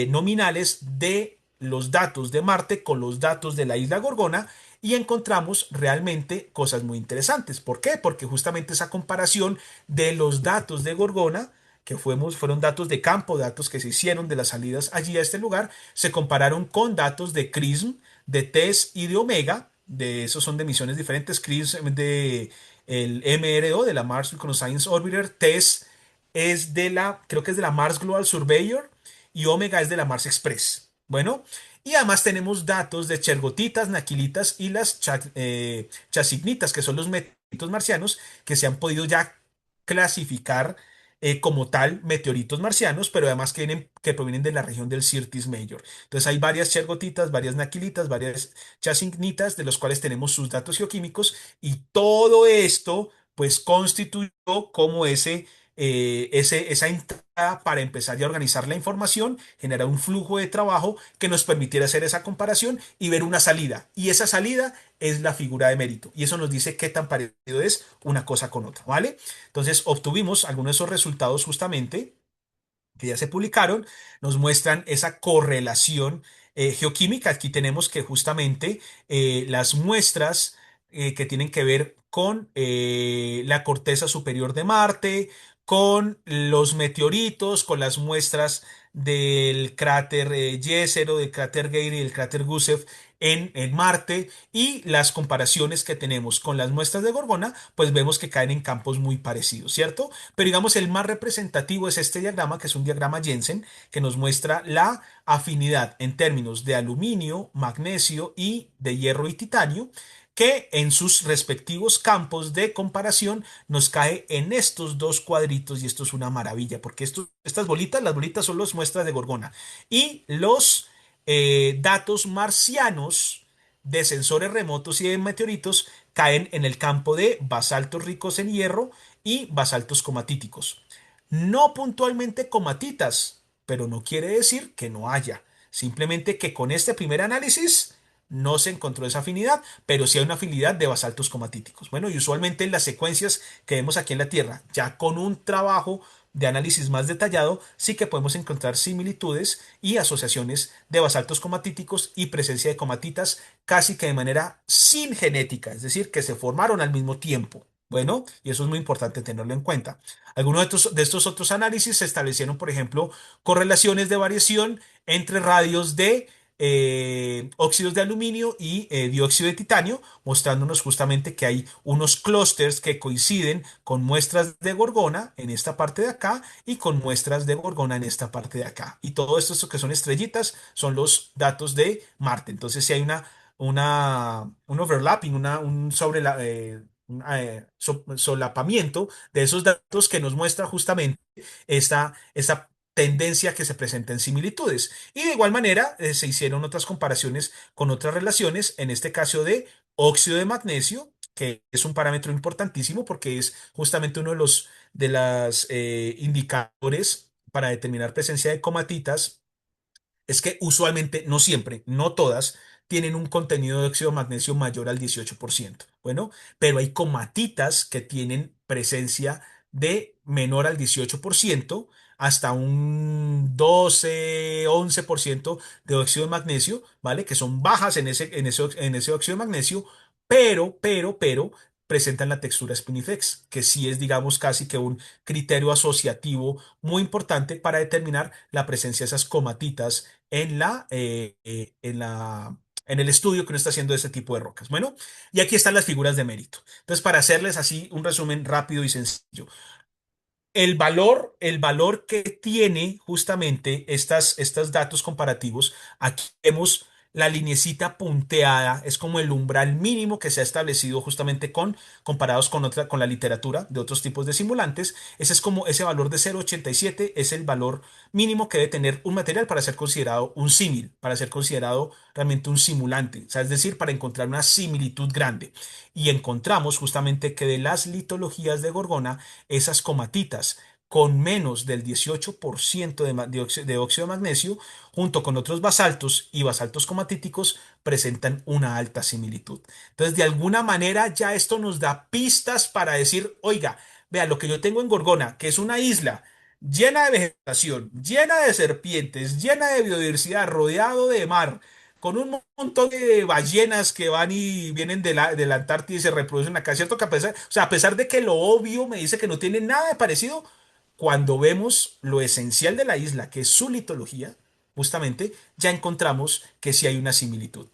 nominales de los datos de Marte con los datos de la isla Gorgona y encontramos realmente cosas muy interesantes. ¿Por qué? Porque justamente esa comparación de los datos de Gorgona, fueron datos de campo, datos que se hicieron de las salidas allí a este lugar, se compararon con datos de CRISM, de TESS y de Omega. De esos son de misiones diferentes. CRISM de el MRO, de la Mars Reconnaissance Orbiter. TESS es creo que es de la Mars Global Surveyor y Omega es de la Mars Express. Bueno, y además tenemos datos de chergotitas, naquilitas y las chasignitas, que son los meteoritos marcianos que se han podido ya clasificar como tal meteoritos marcianos, pero además que provienen de la región del Syrtis Major. Entonces hay varias chergotitas, varias naquilitas, varias chasignitas, de los cuales tenemos sus datos geoquímicos y todo esto pues constituyó como esa entrada para empezar ya a organizar la información, generar un flujo de trabajo que nos permitiera hacer esa comparación y ver una salida. Y esa salida es la figura de mérito. Y eso nos dice qué tan parecido es una cosa con otra, ¿vale? Entonces obtuvimos algunos de esos resultados justamente que ya se publicaron, nos muestran esa correlación geoquímica. Aquí tenemos que justamente las muestras que tienen que ver con la corteza superior de Marte, con los meteoritos, con las muestras del cráter Jezero, del cráter Gale y del cráter Gusev en Marte y las comparaciones que tenemos con las muestras de Gorgona, pues vemos que caen en campos muy parecidos, ¿cierto? Pero digamos, el más representativo es este diagrama, que es un diagrama Jensen, que nos muestra la afinidad en términos de aluminio, magnesio y de hierro y titanio, que en sus respectivos campos de comparación nos cae en estos dos cuadritos y esto es una maravilla, porque estas bolitas, las bolitas son las muestras de Gorgona y los datos marcianos de sensores remotos y de meteoritos caen en el campo de basaltos ricos en hierro y basaltos comatíticos. No puntualmente comatitas, pero no quiere decir que no haya. Simplemente que con este primer análisis no se encontró esa afinidad, pero sí hay una afinidad de basaltos comatíticos. Bueno, y usualmente en las secuencias que vemos aquí en la Tierra, ya con un trabajo de análisis más detallado, sí que podemos encontrar similitudes y asociaciones de basaltos comatíticos y presencia de comatitas casi que de manera sin genética, es decir, que se formaron al mismo tiempo. Bueno, y eso es muy importante tenerlo en cuenta. Algunos de estos otros análisis se establecieron, por ejemplo, correlaciones de variación entre radios de óxidos de aluminio y dióxido de titanio, mostrándonos justamente que hay unos clústeres que coinciden con muestras de Gorgona en esta parte de acá y con muestras de Gorgona en esta parte de acá. Y todo esto que son estrellitas son los datos de Marte. Entonces, si hay un overlapping, solapamiento de esos datos que nos muestra justamente esta tendencia que se presenta en similitudes. Y de igual manera se hicieron otras comparaciones con otras relaciones, en este caso de óxido de magnesio, que es un parámetro importantísimo porque es justamente uno de las indicadores para determinar presencia de comatitas es que usualmente, no siempre, no todas, tienen un contenido de óxido de magnesio mayor al 18%. Bueno, pero hay comatitas que tienen presencia de menor al 18%, hasta un 12, 11% de óxido de magnesio, ¿vale? Que son bajas en ese óxido de magnesio, pero presentan la textura Spinifex, que sí es, digamos, casi que un criterio asociativo muy importante para determinar la presencia de esas comatitas en el estudio que uno está haciendo de ese tipo de rocas. Bueno, y aquí están las figuras de mérito. Entonces, para hacerles así un resumen rápido y sencillo, el valor que tiene justamente estos datos comparativos, aquí vemos la linecita punteada, es como el umbral mínimo que se ha establecido justamente comparados con la literatura de otros tipos de simulantes. Ese es como ese valor de 0,87 es el valor mínimo que debe tener un material para ser considerado un símil, para ser considerado realmente un simulante, o sea, es decir, para encontrar una similitud grande. Y encontramos justamente que de las litologías de Gorgona, esas comatitas con menos del 18% de óxido de magnesio, junto con otros basaltos y basaltos comatíticos, presentan una alta similitud. Entonces, de alguna manera, ya esto nos da pistas para decir, oiga, vea, lo que yo tengo en Gorgona, que es una isla llena de vegetación, llena de serpientes, llena de biodiversidad, rodeado de mar, con un montón de ballenas que van y vienen de la Antártida y se reproducen acá. ¿Cierto que o sea, a pesar de que lo obvio me dice que no tiene nada de parecido, cuando vemos lo esencial de la isla, que es su litología, justamente, ya encontramos que sí hay una similitud.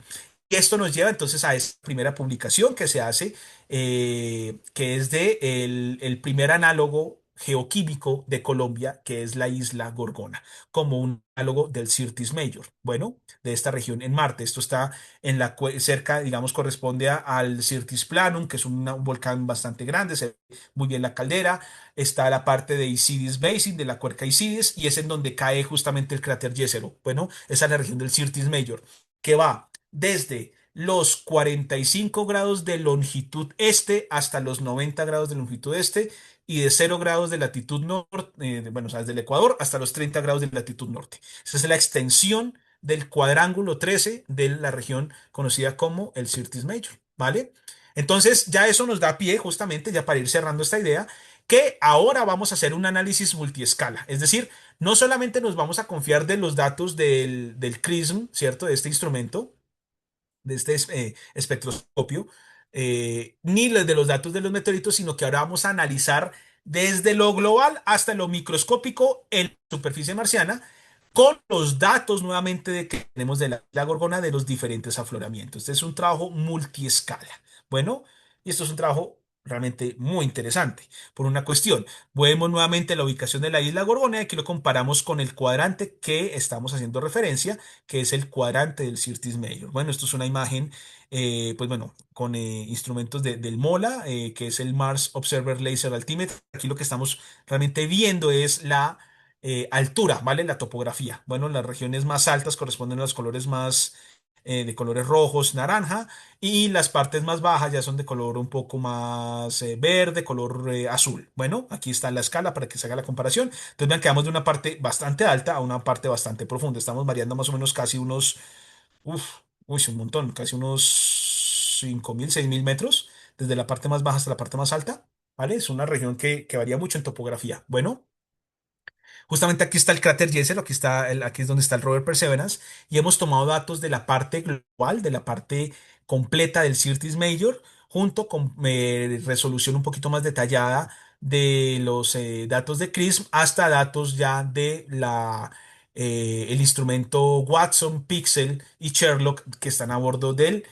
Y esto nos lleva entonces a esa primera publicación que se hace, que es de el primer análogo geoquímico de Colombia, que es la isla Gorgona, como un análogo del Syrtis Major, bueno, de esta región en Marte. Esto está en cerca, digamos, corresponde al Syrtis Planum, que es un volcán bastante grande, se ve muy bien la caldera. Está la parte de Isidis Basin, de la cuenca Isidis, y es en donde cae justamente el cráter Jezero. Bueno, esa es la región del Syrtis Major, que va desde los 45 grados de longitud este hasta los 90 grados de longitud este y de 0 grados de latitud norte, bueno, o sea, desde el Ecuador hasta los 30 grados de latitud norte. Esa es la extensión del cuadrángulo 13 de la región conocida como el Syrtis Major, ¿vale? Entonces, ya eso nos da pie justamente, ya para ir cerrando esta idea, que ahora vamos a hacer un análisis multiescala. Es decir, no solamente nos vamos a confiar de los datos del CRISM, ¿cierto? De este instrumento, de este espectroscopio, ni de los datos de los meteoritos, sino que ahora vamos a analizar desde lo global hasta lo microscópico en la superficie marciana, con los datos nuevamente de que tenemos de la Gorgona de los diferentes afloramientos. Este es un trabajo multiescala. Bueno, y esto es un trabajo realmente muy interesante por una cuestión. Vemos nuevamente la ubicación de la isla Gorgona y aquí lo comparamos con el cuadrante que estamos haciendo referencia, que es el cuadrante del Syrtis Major. Bueno, esto es una imagen, pues bueno, con instrumentos del MOLA, que es el Mars Observer Laser Altimeter. Aquí lo que estamos realmente viendo es la altura, ¿vale? La topografía. Bueno, las regiones más altas corresponden a los colores más de colores rojos, naranja, y las partes más bajas ya son de color un poco más verde, color azul. Bueno, aquí está la escala para que se haga la comparación. Entonces vean que vamos de una parte bastante alta a una parte bastante profunda. Estamos variando más o menos casi unos, uff, uy, sí, un montón, casi unos 5.000, 6.000 metros, desde la parte más baja hasta la parte más alta. ¿Vale? Es una región que varía mucho en topografía. Bueno. Justamente aquí está el cráter Jezero, aquí es donde está el rover Perseverance, y hemos tomado datos de la parte global, de la parte completa del Syrtis Major, junto con resolución un poquito más detallada de los datos de CRISM hasta datos ya de el instrumento Watson, Pixel y Sherlock que están a bordo del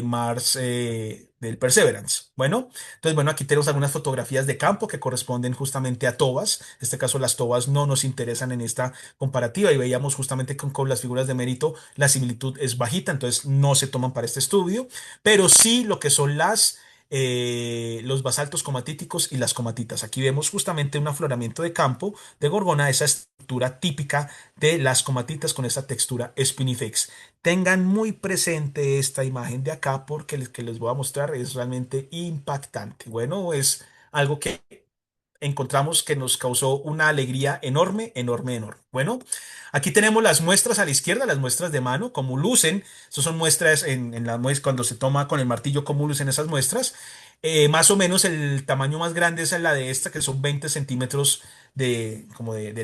Mars del Perseverance. Bueno. Entonces, bueno, aquí tenemos algunas fotografías de campo que corresponden justamente a tobas. En este caso, las tobas no nos interesan en esta comparativa y veíamos justamente con las figuras de mérito la similitud es bajita, entonces no se toman para este estudio, pero sí lo que son los basaltos comatíticos y las comatitas. Aquí vemos justamente un afloramiento de campo de Gorgona, esa estructura típica de las comatitas con esa textura spinifex. Tengan muy presente esta imagen de acá porque el que les voy a mostrar es realmente impactante. Bueno, es algo que encontramos que nos causó una alegría enorme, enorme, enorme. Bueno, aquí tenemos las muestras a la izquierda, las muestras de mano, como lucen. Estas son muestras en la muestra, cuando se toma con el martillo, cómo lucen esas muestras. Más o menos el tamaño más grande es la de esta, que son 20 centímetros de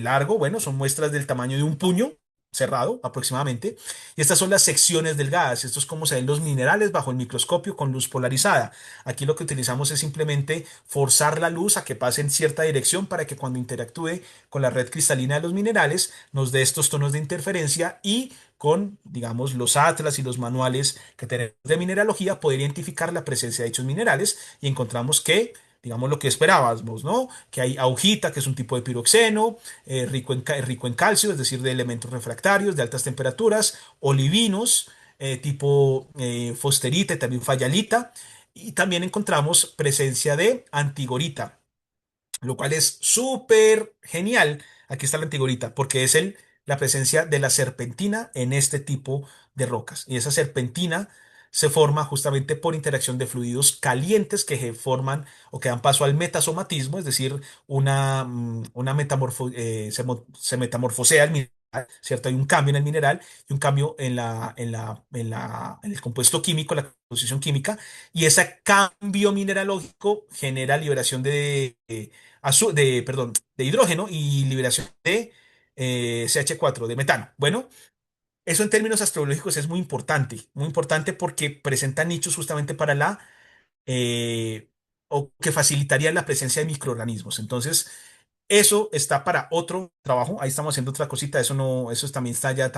largo. Bueno, son muestras del tamaño de un puño cerrado aproximadamente. Y estas son las secciones delgadas. Esto es como se ven los minerales bajo el microscopio con luz polarizada. Aquí lo que utilizamos es simplemente forzar la luz a que pase en cierta dirección para que cuando interactúe con la red cristalina de los minerales nos dé estos tonos de interferencia y con, digamos, los atlas y los manuales que tenemos de mineralogía poder identificar la presencia de dichos minerales y encontramos que, digamos, lo que esperábamos, ¿no? Que hay augita, que es un tipo de piroxeno, rico en calcio, es decir, de elementos refractarios de altas temperaturas, olivinos, tipo fosterita y también fayalita, y también encontramos presencia de antigorita, lo cual es súper genial. Aquí está la antigorita, porque es la presencia de la serpentina en este tipo de rocas. Y esa serpentina se forma justamente por interacción de fluidos calientes que forman o que dan paso al metasomatismo, es decir, se metamorfosea el mineral, ¿cierto? Hay un cambio en el mineral y un cambio en el compuesto químico, la composición química, y ese cambio mineralógico genera liberación de hidrógeno y liberación de CH4, de metano. Bueno, eso en términos astrológicos es muy importante porque presenta nichos justamente para eh, o que facilitaría la presencia de microorganismos. Entonces, eso está para otro trabajo. Ahí estamos haciendo otra cosita. Eso no, eso también está ya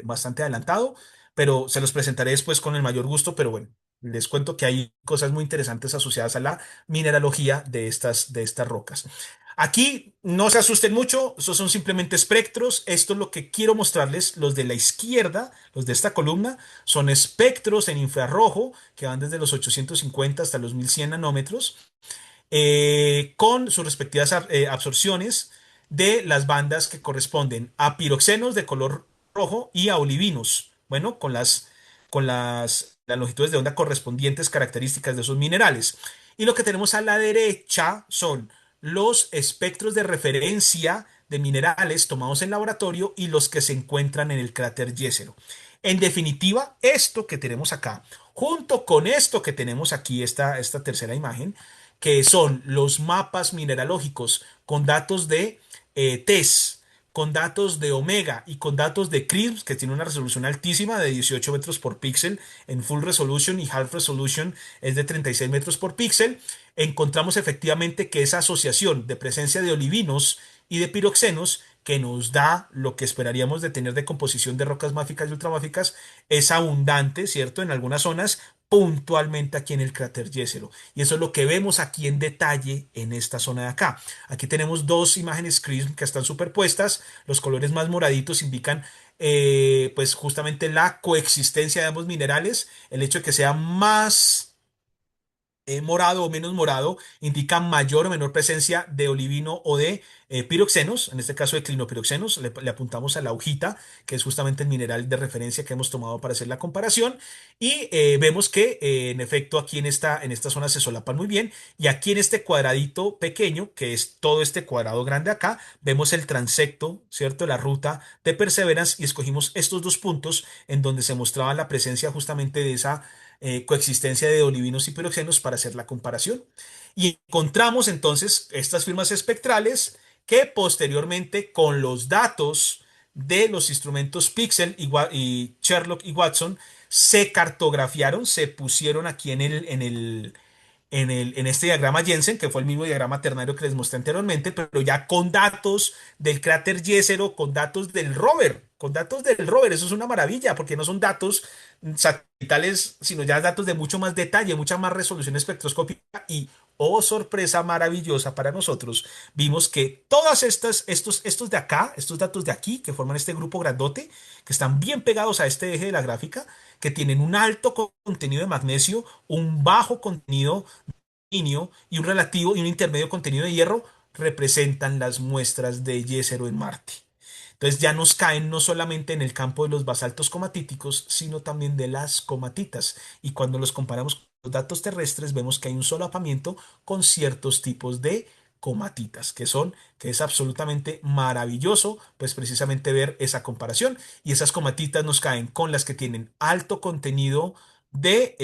bastante adelantado, pero se los presentaré después con el mayor gusto. Pero bueno, les cuento que hay cosas muy interesantes asociadas a la mineralogía de estas rocas. Aquí no se asusten mucho, esos son simplemente espectros. Esto es lo que quiero mostrarles. Los de la izquierda, los de esta columna, son espectros en infrarrojo que van desde los 850 hasta los 1100 nanómetros con sus respectivas absorciones de las bandas que corresponden a piroxenos de color rojo y a olivinos, bueno, las longitudes de onda correspondientes características de esos minerales. Y lo que tenemos a la derecha son los espectros de referencia de minerales tomados en laboratorio y los que se encuentran en el cráter Jezero. En definitiva, esto que tenemos acá, junto con esto que tenemos aquí, esta tercera imagen, que son los mapas mineralógicos con datos de TESS, con datos de Omega y con datos de CRISP, que tiene una resolución altísima de 18 metros por píxel en full resolution y half resolution es de 36 metros por píxel, encontramos efectivamente que esa asociación de presencia de olivinos y de piroxenos que nos da lo que esperaríamos de tener de composición de rocas máficas y ultramáficas es abundante, ¿cierto? En algunas zonas, puntualmente aquí en el cráter Jezero. Y eso es lo que vemos aquí en detalle en esta zona de acá. Aquí tenemos dos imágenes CRISP que están superpuestas. Los colores más moraditos indican pues justamente la coexistencia de ambos minerales. El hecho de que sea más morado o menos morado indica mayor o menor presencia de olivino o de piroxenos, en este caso de clinopiroxenos, le apuntamos a la hojita, que es justamente el mineral de referencia que hemos tomado para hacer la comparación, y vemos que en efecto aquí en esta zona se solapan muy bien, y aquí en este cuadradito pequeño, que es todo este cuadrado grande acá, vemos el transecto, ¿cierto? La ruta de Perseverance, y escogimos estos dos puntos en donde se mostraba la presencia justamente de esa coexistencia de olivinos y piroxenos para hacer la comparación. Y encontramos entonces estas firmas espectrales que posteriormente con los datos de los instrumentos Pixel y Sherlock y Watson se cartografiaron, se pusieron aquí en este diagrama Jensen, que fue el mismo diagrama ternario que les mostré anteriormente, pero ya con datos del cráter Jezero, con datos del rover, eso es una maravilla, porque no son datos satelitales, sino ya datos de mucho más detalle, mucha más resolución espectroscópica y, oh sorpresa maravillosa para nosotros, vimos que estos de acá, estos datos de aquí, que forman este grupo grandote, que están bien pegados a este eje de la gráfica, que tienen un alto contenido de magnesio, un bajo contenido y un relativo y un intermedio contenido de hierro representan las muestras de Jezero en Marte. Entonces ya nos caen no solamente en el campo de los basaltos comatíticos, sino también de las comatitas. Y cuando los comparamos con los datos terrestres, vemos que hay un solapamiento con ciertos tipos de comatitas, que es absolutamente maravilloso, pues precisamente ver esa comparación. Y esas comatitas nos caen con las que tienen alto contenido de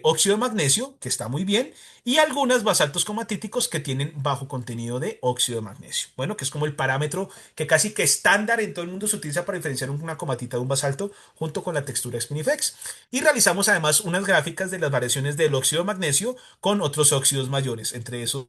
óxido de magnesio, que está muy bien, y algunas basaltos comatíticos que tienen bajo contenido de óxido de magnesio. Bueno, que es como el parámetro que casi que estándar en todo el mundo se utiliza para diferenciar una comatita de un basalto junto con la textura Spinifex. Y realizamos además unas gráficas de las variaciones del óxido de magnesio con otros óxidos mayores, entre esos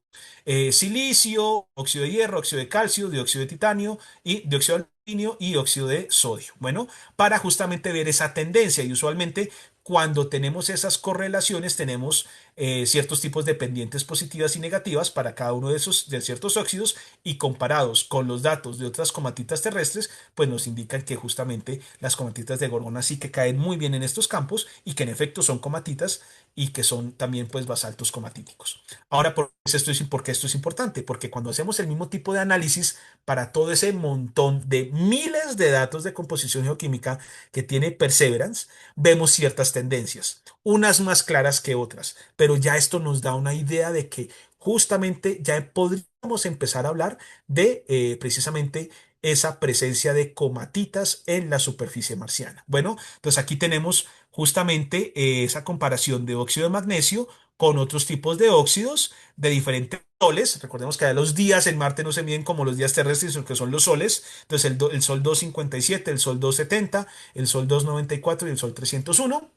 silicio, óxido de hierro, óxido de calcio, dióxido de titanio y dióxido de aluminio y óxido de sodio. Bueno, para justamente ver esa tendencia y usualmente cuando tenemos esas correlaciones tenemos ciertos tipos de pendientes positivas y negativas para cada uno de esos de ciertos óxidos y comparados con los datos de otras comatitas terrestres, pues nos indican que justamente las comatitas de Gorgona sí que caen muy bien en estos campos y que en efecto son comatitas y que son también pues basaltos comatíticos. Ahora, ¿por qué esto es importante? Porque cuando hacemos el mismo tipo de análisis para todo ese montón de miles de datos de composición geoquímica que tiene Perseverance, vemos ciertas tendencias, unas más claras que otras, pero ya esto nos da una idea de que justamente ya podríamos empezar a hablar de precisamente esa presencia de comatitas en la superficie marciana. Bueno, entonces aquí tenemos justamente esa comparación de óxido de magnesio con otros tipos de óxidos de diferentes soles. Recordemos que los días en Marte no se miden como los días terrestres, sino que son los soles. Entonces el Sol 257, el Sol 270, el Sol 294 y el Sol 301.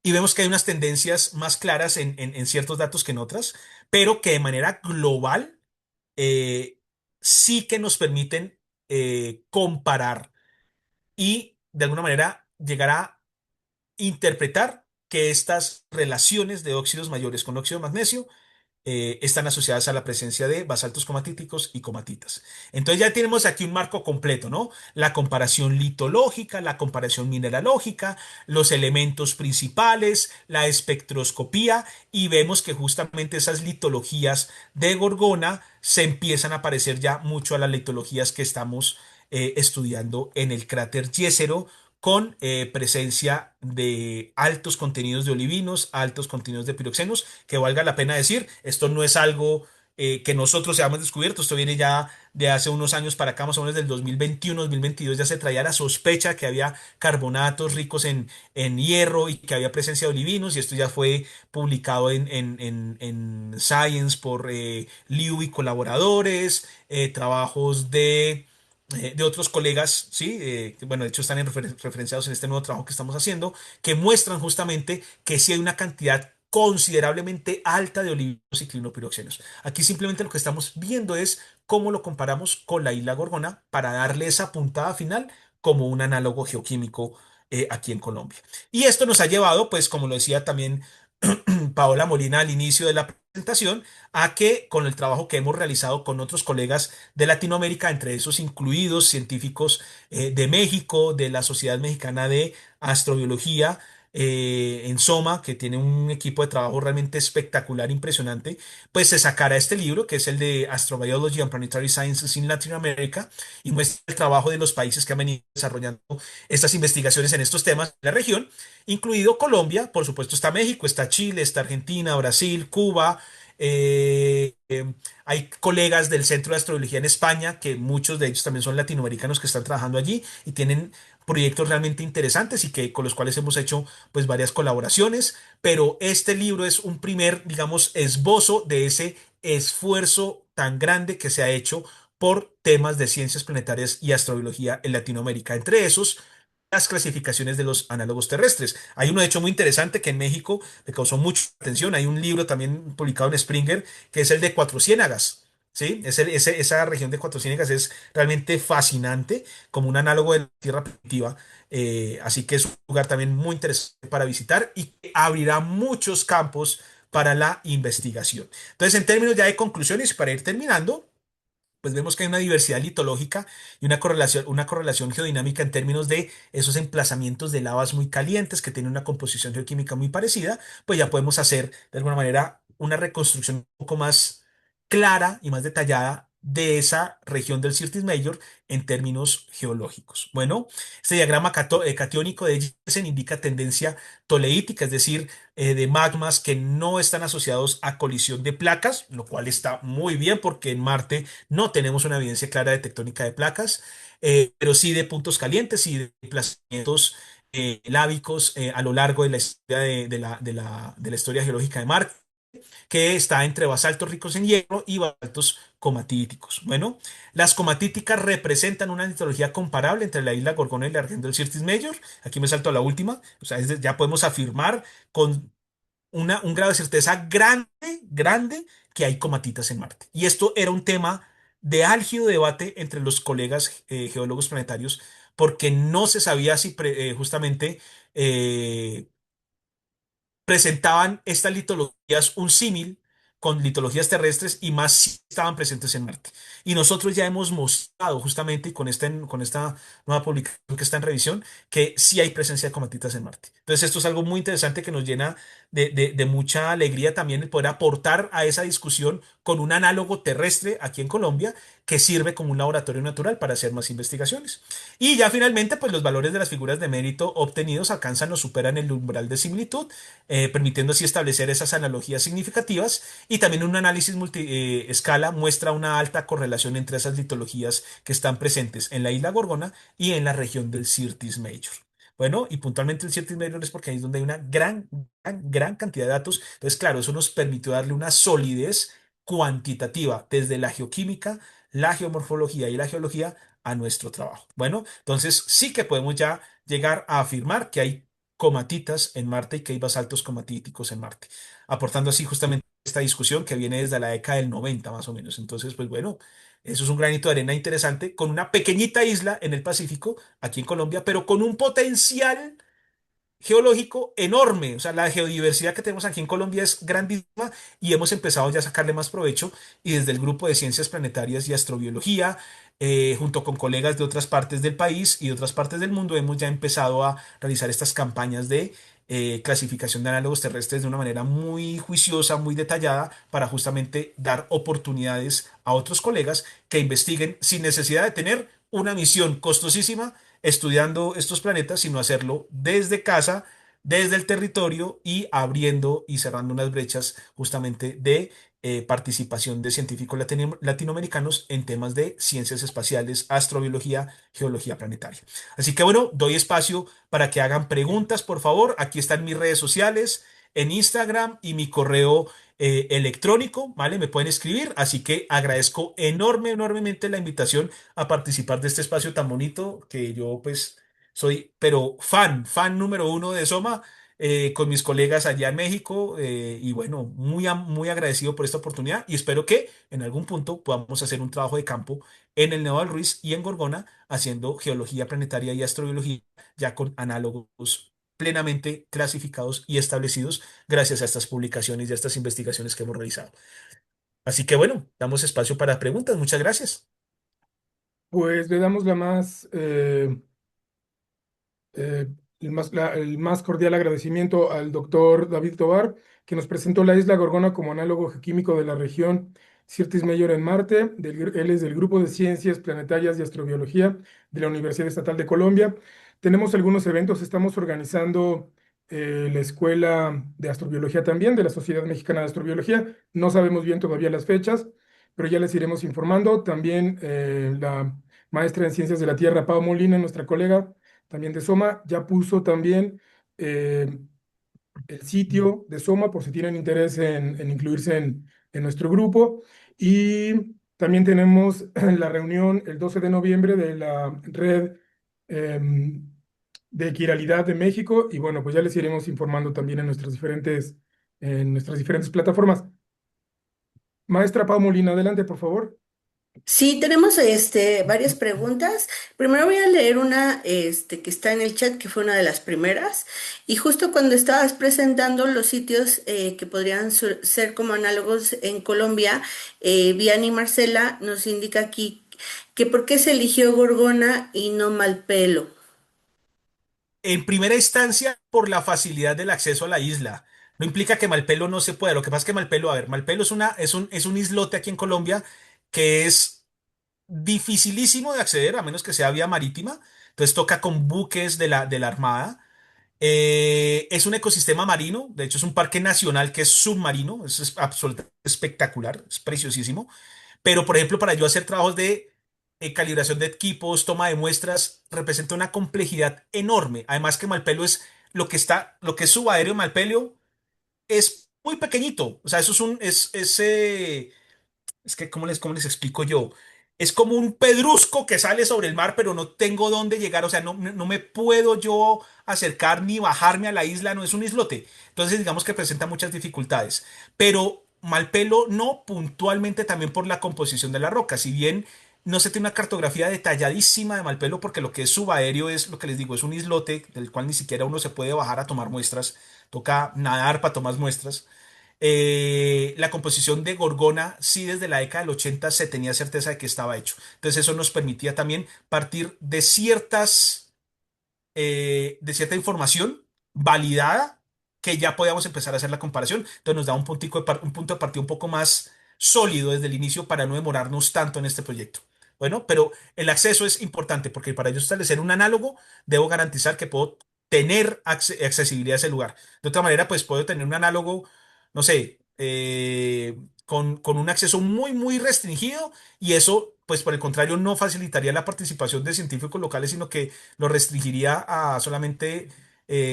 Y vemos que hay unas tendencias más claras en ciertos datos que en otras, pero que de manera global eh, sí que nos permiten comparar y de alguna manera llegar a interpretar que estas relaciones de óxidos mayores con óxido de magnesio están asociadas a la presencia de basaltos comatíticos y comatitas. Entonces ya tenemos aquí un marco completo, ¿no? La comparación litológica, la comparación mineralógica, los elementos principales, la espectroscopía y vemos que justamente esas litologías de Gorgona se empiezan a parecer ya mucho a las litologías que estamos estudiando en el cráter Jezero con presencia de altos contenidos de olivinos, altos contenidos de piroxenos, que valga la pena decir, esto no es algo que nosotros hayamos descubierto, esto viene ya de hace unos años para acá, más o menos del 2021, 2022, ya se traía la sospecha que había carbonatos ricos en hierro y que había presencia de olivinos, y esto ya fue publicado en Science por Liu y colaboradores, trabajos de otros colegas, ¿sí? Que, bueno, de hecho están referenciados en este nuevo trabajo que estamos haciendo, que muestran justamente que sí hay una cantidad considerablemente alta de olivinos y clinopiroxenos. Aquí simplemente lo que estamos viendo es cómo lo comparamos con la isla Gorgona para darle esa puntada final como un análogo geoquímico aquí en Colombia. Y esto nos ha llevado, pues, como lo decía también Paola Molina al inicio de la presentación, a que con el trabajo que hemos realizado con otros colegas de Latinoamérica, entre esos incluidos científicos de México, de la Sociedad Mexicana de Astrobiología, en SOMA, que tiene un equipo de trabajo realmente espectacular, impresionante, pues se sacará este libro, que es el de Astrobiology and Planetary Sciences in Latin America, y muestra el trabajo de los países que han venido desarrollando estas investigaciones en estos temas en la región, incluido Colombia. Por supuesto está México, está Chile, está Argentina, Brasil, Cuba. Hay colegas del Centro de Astrobiología en España, que muchos de ellos también son latinoamericanos que están trabajando allí y tienen proyectos realmente interesantes y que con los cuales hemos hecho pues varias colaboraciones, pero este libro es un primer, digamos, esbozo de ese esfuerzo tan grande que se ha hecho por temas de ciencias planetarias y astrobiología en Latinoamérica. Entre esos, las clasificaciones de los análogos terrestres. Hay uno, de hecho, muy interesante que en México le causó mucha atención. Hay un libro también publicado en Springer que es el de Cuatro Ciénagas. ¿Sí? Esa región de Cuatro Ciénagas es realmente fascinante como un análogo de la Tierra primitiva. Así que es un lugar también muy interesante para visitar y que abrirá muchos campos para la investigación. Entonces, en términos ya de conclusiones, para ir terminando, pues vemos que hay una diversidad litológica y una correlación geodinámica en términos de esos emplazamientos de lavas muy calientes que tienen una composición geoquímica muy parecida, pues ya podemos hacer de alguna manera una reconstrucción un poco más clara y más detallada de esa región del Syrtis Major en términos geológicos. Bueno, este diagrama catiónico de Jensen indica tendencia toleítica, es decir, de magmas que no están asociados a colisión de placas, lo cual está muy bien porque en Marte no tenemos una evidencia clara de tectónica de placas, pero sí de puntos calientes y de desplazamientos lábicos a lo largo de la historia de la historia geológica de Marte, que está entre basaltos ricos en hierro y basaltos comatíticos. Bueno, las comatíticas representan una litología comparable entre la isla Gorgona y la región del Syrtis Major. Aquí me salto a la última, o sea, ya podemos afirmar con un grado de certeza grande, grande, que hay comatitas en Marte. Y esto era un tema de álgido debate entre los colegas geólogos planetarios, porque no se sabía si justamente presentaban estas litologías un símil con litologías terrestres y más si estaban presentes en Marte. Y nosotros ya hemos mostrado justamente y con esta nueva publicación que está en revisión que sí hay presencia de cometitas en Marte. Entonces esto es algo muy interesante que nos llena de mucha alegría también el poder aportar a esa discusión con un análogo terrestre aquí en Colombia que sirve como un laboratorio natural para hacer más investigaciones. Y ya finalmente, pues los valores de las figuras de mérito obtenidos alcanzan o superan el umbral de similitud, permitiendo así establecer esas analogías significativas y también un análisis multi escala muestra una alta correlación entre esas litologías que están presentes en la isla Gorgona y en la región del Syrtis Major. Bueno, y puntualmente el Syrtis Major es porque ahí es donde hay una gran cantidad de datos. Entonces, claro, eso nos permitió darle una solidez cuantitativa desde la geoquímica, la geomorfología y la geología a nuestro trabajo. Bueno, entonces sí que podemos ya llegar a afirmar que hay comatitas en Marte y que hay basaltos comatíticos en Marte, aportando así justamente esta discusión que viene desde la década del 90 más o menos. Entonces, pues bueno, eso es un granito de arena interesante con una pequeñita isla en el Pacífico, aquí en Colombia, pero con un potencial geológico enorme. O sea, la geodiversidad que tenemos aquí en Colombia es grandísima y hemos empezado ya a sacarle más provecho y desde el grupo de ciencias planetarias y astrobiología, junto con colegas de otras partes del país y de otras partes del mundo, hemos ya empezado a realizar estas campañas de clasificación de análogos terrestres de una manera muy juiciosa, muy detallada, para justamente dar oportunidades a otros colegas que investiguen sin necesidad de tener una misión costosísima estudiando estos planetas, sino hacerlo desde casa, desde el territorio y abriendo y cerrando unas brechas justamente de participación de científicos latinoamericanos en temas de ciencias espaciales, astrobiología, geología planetaria. Así que bueno, doy espacio para que hagan preguntas, por favor. Aquí están mis redes sociales, en Instagram y mi correo electrónico, ¿vale? Me pueden escribir, así que agradezco enormemente la invitación a participar de este espacio tan bonito que yo pues soy, pero fan número uno de Soma, con mis colegas allá en México, y bueno, muy agradecido por esta oportunidad y espero que en algún punto podamos hacer un trabajo de campo en el Nevado del Ruiz y en Gorgona haciendo geología planetaria y astrobiología ya con análogos plenamente clasificados y establecidos gracias a estas publicaciones y a estas investigaciones que hemos realizado. Así que bueno, damos espacio para preguntas. Muchas gracias. Pues le damos eh, el más cordial agradecimiento al doctor David Tovar, que nos presentó la isla Gorgona como análogo geoquímico de la región Syrtis Major en Marte. Él es del Grupo de Ciencias Planetarias y Astrobiología de la Universidad Estatal de Colombia. Tenemos algunos eventos, estamos organizando la Escuela de Astrobiología también, de la Sociedad Mexicana de Astrobiología. No sabemos bien todavía las fechas, pero ya les iremos informando. También la maestra en Ciencias de la Tierra, Pau Molina, nuestra colega, también de Soma, ya puso también eh, el sitio de Soma por si tienen interés en incluirse en nuestro grupo. Y también tenemos la reunión el 12 de noviembre de la red de Quiralidad de México. Y bueno, pues ya les iremos informando también en nuestras diferentes plataformas. Maestra Pau Molina, adelante, por favor. Sí, tenemos varias preguntas. Primero voy a leer una que está en el chat, que fue una de las primeras. Y justo cuando estabas presentando los sitios que podrían ser como análogos en Colombia, Vianney Marcela nos indica aquí que por qué se eligió Gorgona y no Malpelo. En primera instancia, por la facilidad del acceso a la isla. No implica que Malpelo no se pueda. Lo que pasa es que Malpelo, a ver, Malpelo es un islote aquí en Colombia que es dificilísimo de acceder, a menos que sea vía marítima. Entonces toca con buques de la Armada. Es un ecosistema marino, de hecho es un parque nacional que es submarino, es absolutamente espectacular, es preciosísimo. Pero, por ejemplo, para yo hacer trabajos de calibración de equipos, toma de muestras, representa una complejidad enorme. Además que Malpelo es lo que es subaéreo Malpelo es muy pequeñito. O sea, eso es es que, cómo les explico yo? Es como un pedrusco que sale sobre el mar, pero no tengo dónde llegar. O sea, no me puedo yo acercar ni bajarme a la isla, no es un islote. Entonces, digamos que presenta muchas dificultades. Pero Malpelo no puntualmente también por la composición de la roca. Si bien no se tiene una cartografía detalladísima de Malpelo porque lo que es subaéreo es lo que les digo, es un islote del cual ni siquiera uno se puede bajar a tomar muestras, toca nadar para tomar muestras. La composición de Gorgona, sí, desde la década del 80 se tenía certeza de que estaba hecho. Entonces eso nos permitía también partir de cierta información validada que ya podíamos empezar a hacer la comparación. Entonces nos da un punto de partida un poco más sólido desde el inicio para no demorarnos tanto en este proyecto. Bueno, pero el acceso es importante porque para yo establecer un análogo debo garantizar que puedo tener accesibilidad a ese lugar. De otra manera, pues puedo tener un análogo, no sé, con un acceso muy, muy restringido y eso, pues por el contrario, no facilitaría la participación de científicos locales, sino que lo restringiría a solamente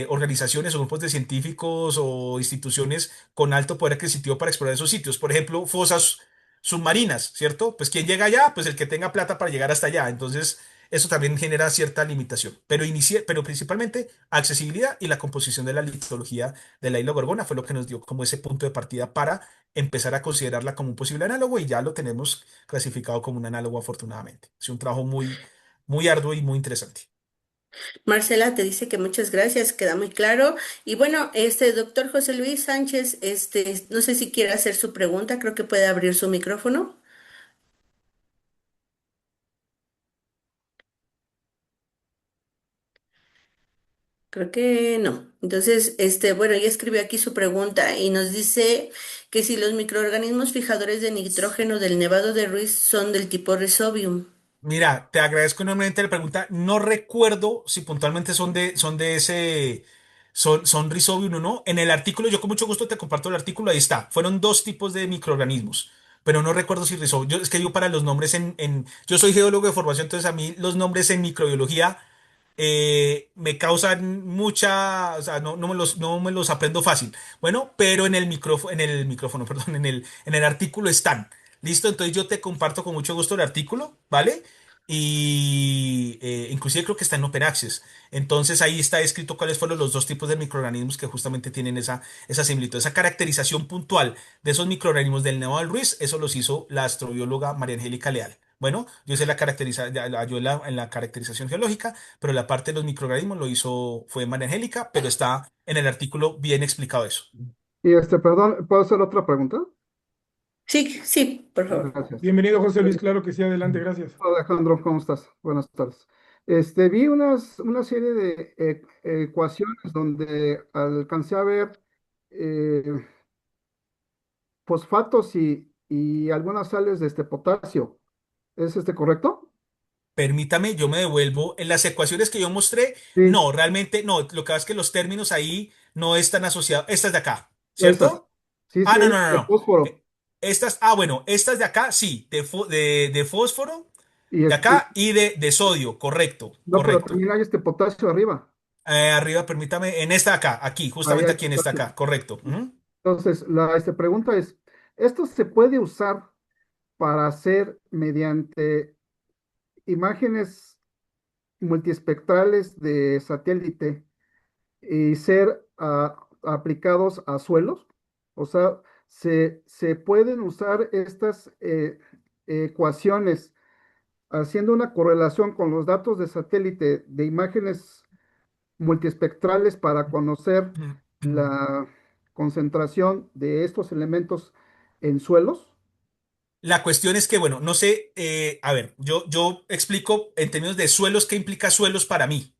organizaciones o grupos de científicos o instituciones con alto poder adquisitivo para explorar esos sitios. Por ejemplo, fosas submarinas, ¿cierto? Pues quien llega allá, pues el que tenga plata para llegar hasta allá. Entonces, eso también genera cierta limitación. Pero principalmente accesibilidad y la composición de la litología de la isla Gorgona fue lo que nos dio como ese punto de partida para empezar a considerarla como un posible análogo y ya lo tenemos clasificado como un análogo afortunadamente. Es un trabajo muy, muy arduo y muy interesante. Marcela te dice que muchas gracias, queda muy claro. Y bueno, doctor José Luis Sánchez, no sé si quiere hacer su pregunta, creo que puede abrir su micrófono. Creo que no. Entonces, bueno, ya escribió aquí su pregunta y nos dice que si los microorganismos fijadores de nitrógeno del Nevado de Ruiz son del tipo Rhizobium. Mira, te agradezco enormemente la pregunta. No recuerdo si puntualmente son Rhizobium o no. En el artículo, yo con mucho gusto te comparto el artículo, ahí está. Fueron dos tipos de microorganismos, pero no recuerdo si Rhizobium. Es que yo para los nombres yo soy geólogo de formación, entonces a mí los nombres en microbiología me causan mucha, o sea, no me los aprendo fácil. Bueno, pero en el micrófono, perdón, en el artículo están. Listo, entonces yo te comparto con mucho gusto el artículo, ¿vale? Y inclusive creo que está en Open Access. Entonces ahí está escrito cuáles fueron los dos tipos de microorganismos que justamente tienen esa similitud, esa caracterización puntual de esos microorganismos del Nevado del Ruiz. Eso los hizo la astrobióloga María Angélica Leal. Bueno, yo hice ayudé en la caracterización geológica, pero la parte de los microorganismos fue María Angélica, pero está en el artículo bien explicado eso. Y perdón, ¿puedo hacer otra pregunta? Sí, sí, por favor. Gracias. Bienvenido, José Luis, Eh, claro que sí, adelante, gracias. Hola, Alejandro, ¿cómo estás? Buenas tardes. Vi una serie de ecuaciones donde alcancé a ver eh, fosfatos y algunas sales de potasio. ¿Es correcto? Permítame, yo me devuelvo. En las ecuaciones que yo mostré, Sí, no, realmente no. Lo que pasa es que los términos ahí no están asociados. Estas de acá, estas. ¿cierto? Sí, Ah, sí, no, hay no, no, de no. fósforo. Bueno, estas de acá, sí, de fósforo, Y de acá y de sodio, correcto, no, pero correcto. también hay potasio arriba. Arriba, permítame, en esta de acá, aquí, Ahí justamente hay aquí en esta potasio. acá, correcto. Ujú. Entonces, la pregunta es, ¿esto se puede usar para hacer mediante imágenes multiespectrales de satélite y ser aplicados a suelos? O sea, se pueden usar estas ecuaciones haciendo una correlación con los datos de satélite de imágenes multiespectrales para conocer la concentración de estos elementos en suelos. La cuestión es que, bueno, no sé, a ver, yo explico en términos de suelos, ¿qué implica suelos para mí?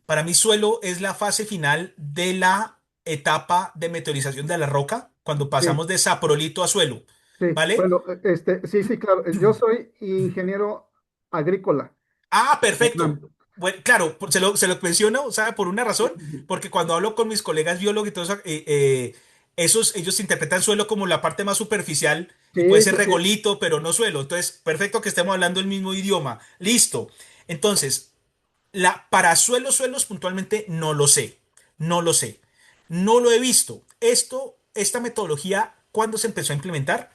Para mí, suelo es la fase final de la etapa de meteorización de la roca, cuando Sí, pasamos de saprolito a suelo, sí, ¿vale? bueno, sí, sí, claro. Yo soy ingeniero agrícola. Ah, perfecto. UNAM. Bueno, claro, se lo menciono, ¿sabe? Por una razón, porque cuando hablo con mis colegas biólogos y todo eso, ellos interpretan suelo como la parte más superficial y puede Sí, ser sí, sí. regolito, pero no suelo. Entonces, perfecto que estemos hablando el mismo idioma. Listo. Entonces, para suelos puntualmente no lo sé. No lo sé. No lo he visto. Esta metodología, ¿cuándo se empezó a implementar?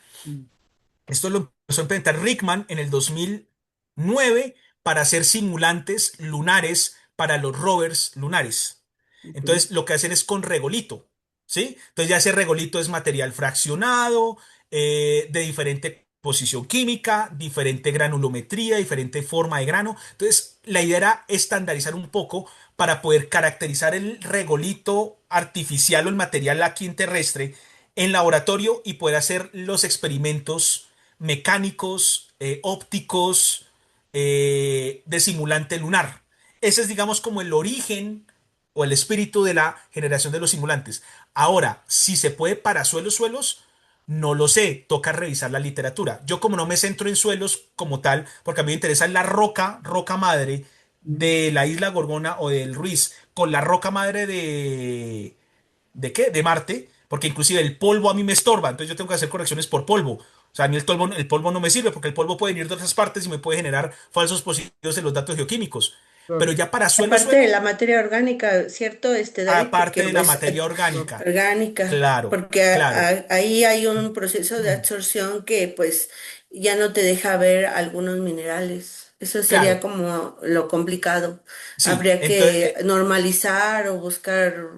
Esto lo empezó a implementar Rickman en el 2009 para hacer simulantes lunares para los rovers lunares. Ok. Entonces, lo que hacen es con regolito, ¿sí? Entonces, ya ese regolito es material fraccionado, de diferente composición química, diferente granulometría, diferente forma de grano. Entonces, la idea era estandarizar un poco para poder caracterizar el regolito artificial o el material aquí en terrestre en laboratorio y poder hacer los experimentos mecánicos, ópticos, de simulante lunar. Ese es, digamos, como el origen o el espíritu de la generación de los simulantes. Ahora, si se puede para suelos, no lo sé, toca revisar la literatura. Yo como no me centro en suelos como tal, porque a mí me interesa la roca madre de la isla Gorgona o del Ruiz, con la roca madre ¿de qué? De Marte, porque inclusive el polvo a mí me estorba, entonces yo tengo que hacer correcciones por polvo. O sea, a mí el polvo no me sirve porque el polvo puede venir de otras partes y me puede generar falsos positivos en los datos geoquímicos. Pero Claro, ya para Aparte de suelo, la materia orgánica, ¿cierto, David? aparte Porque de la pues materia claro. orgánica, orgánica, claro, porque claro. ahí hay un proceso de absorción que pues ya no te deja ver algunos minerales. Eso sería Claro, como lo complicado. sí. Habría Entonces, que normalizar o buscar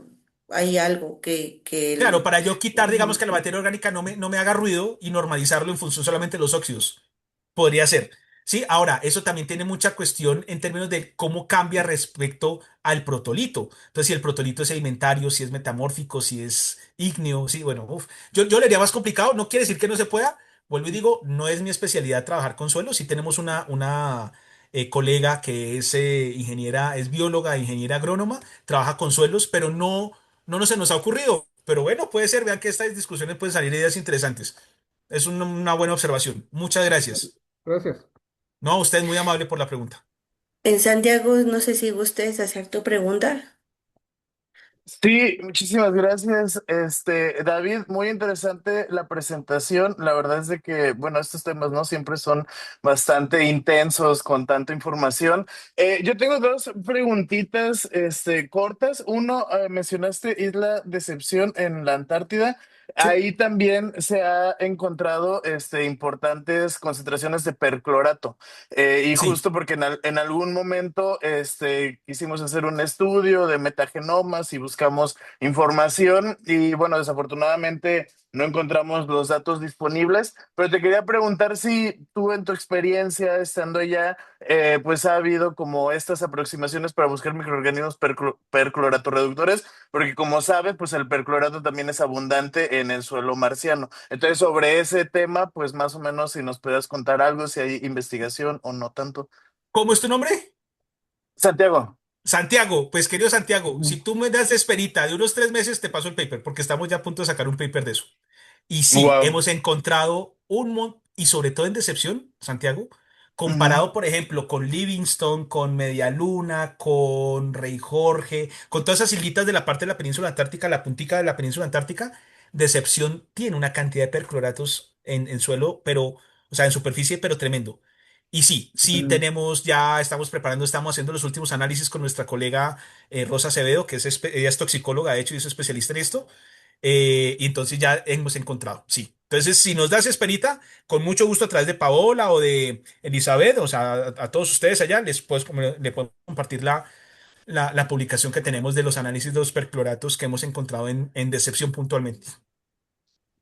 ahí algo claro, para yo quitar, digamos que la materia orgánica no me haga ruido y normalizarlo en función solamente de los óxidos. Podría ser. Sí, ahora, eso también tiene mucha cuestión en términos de cómo cambia respecto al protolito. Entonces, si el protolito es sedimentario, si es metamórfico, si es ígneo, sí, bueno, uf. Yo le haría más complicado, no quiere decir que no se pueda. Vuelvo y digo, no es mi especialidad trabajar con suelos. Sí tenemos una colega que es ingeniera, es bióloga, ingeniera agrónoma, trabaja con suelos, pero no se nos ha ocurrido. Pero bueno, puede ser, vean que estas discusiones pueden salir ideas interesantes. Es una buena observación. Muchas gracias. Gracias. No, usted es muy amable por la pregunta. en Santiago, no sé si gustes hacer tu pregunta. Sí, muchísimas gracias, David, muy interesante la presentación. La verdad es de que, bueno, estos temas no siempre son bastante intensos con tanta información. Yo tengo dos preguntitas, cortas. Uno, mencionaste Isla Decepción en la Antártida. Sí, Ahí también se ha encontrado, importantes concentraciones de perclorato. Y sí. justo porque en algún momento quisimos hacer un estudio de metagenomas y buscamos información y bueno, desafortunadamente no encontramos los datos disponibles, pero te quería preguntar si tú en tu experiencia estando allá, pues ha habido como estas aproximaciones para buscar microorganismos perclorato reductores, porque como sabes, pues el perclorato también es abundante en el suelo marciano. Entonces, sobre ese tema, pues más o menos si nos puedas contar algo, si hay investigación o no tanto. ¿Cómo es tu nombre? Santiago. Santiago. Pues querido Santiago, Ujú. si tú me das de esperita de unos 3 meses, te paso el paper, porque estamos ya a punto de sacar un paper de eso. Y sí, Wow. hemos encontrado y sobre todo en Decepción, Santiago, comparado, por ejemplo, con Livingstone, con Media Luna, con Rey Jorge, con todas esas islitas de la parte de la península antártica, la puntica de la península antártica, Decepción tiene una cantidad de percloratos en suelo, pero, o sea, en superficie, pero tremendo. Y sí, sí tenemos, ya estamos preparando, estamos haciendo los últimos análisis con nuestra colega Rosa Acevedo, que ella es toxicóloga, de hecho, y es especialista en esto. Y entonces ya hemos encontrado, sí. Entonces, si nos das esperita, con mucho gusto a través de Paola o de Elizabeth, o sea, a todos ustedes allá, le podemos compartir la publicación que tenemos de los análisis de los percloratos que hemos encontrado en Decepción puntualmente.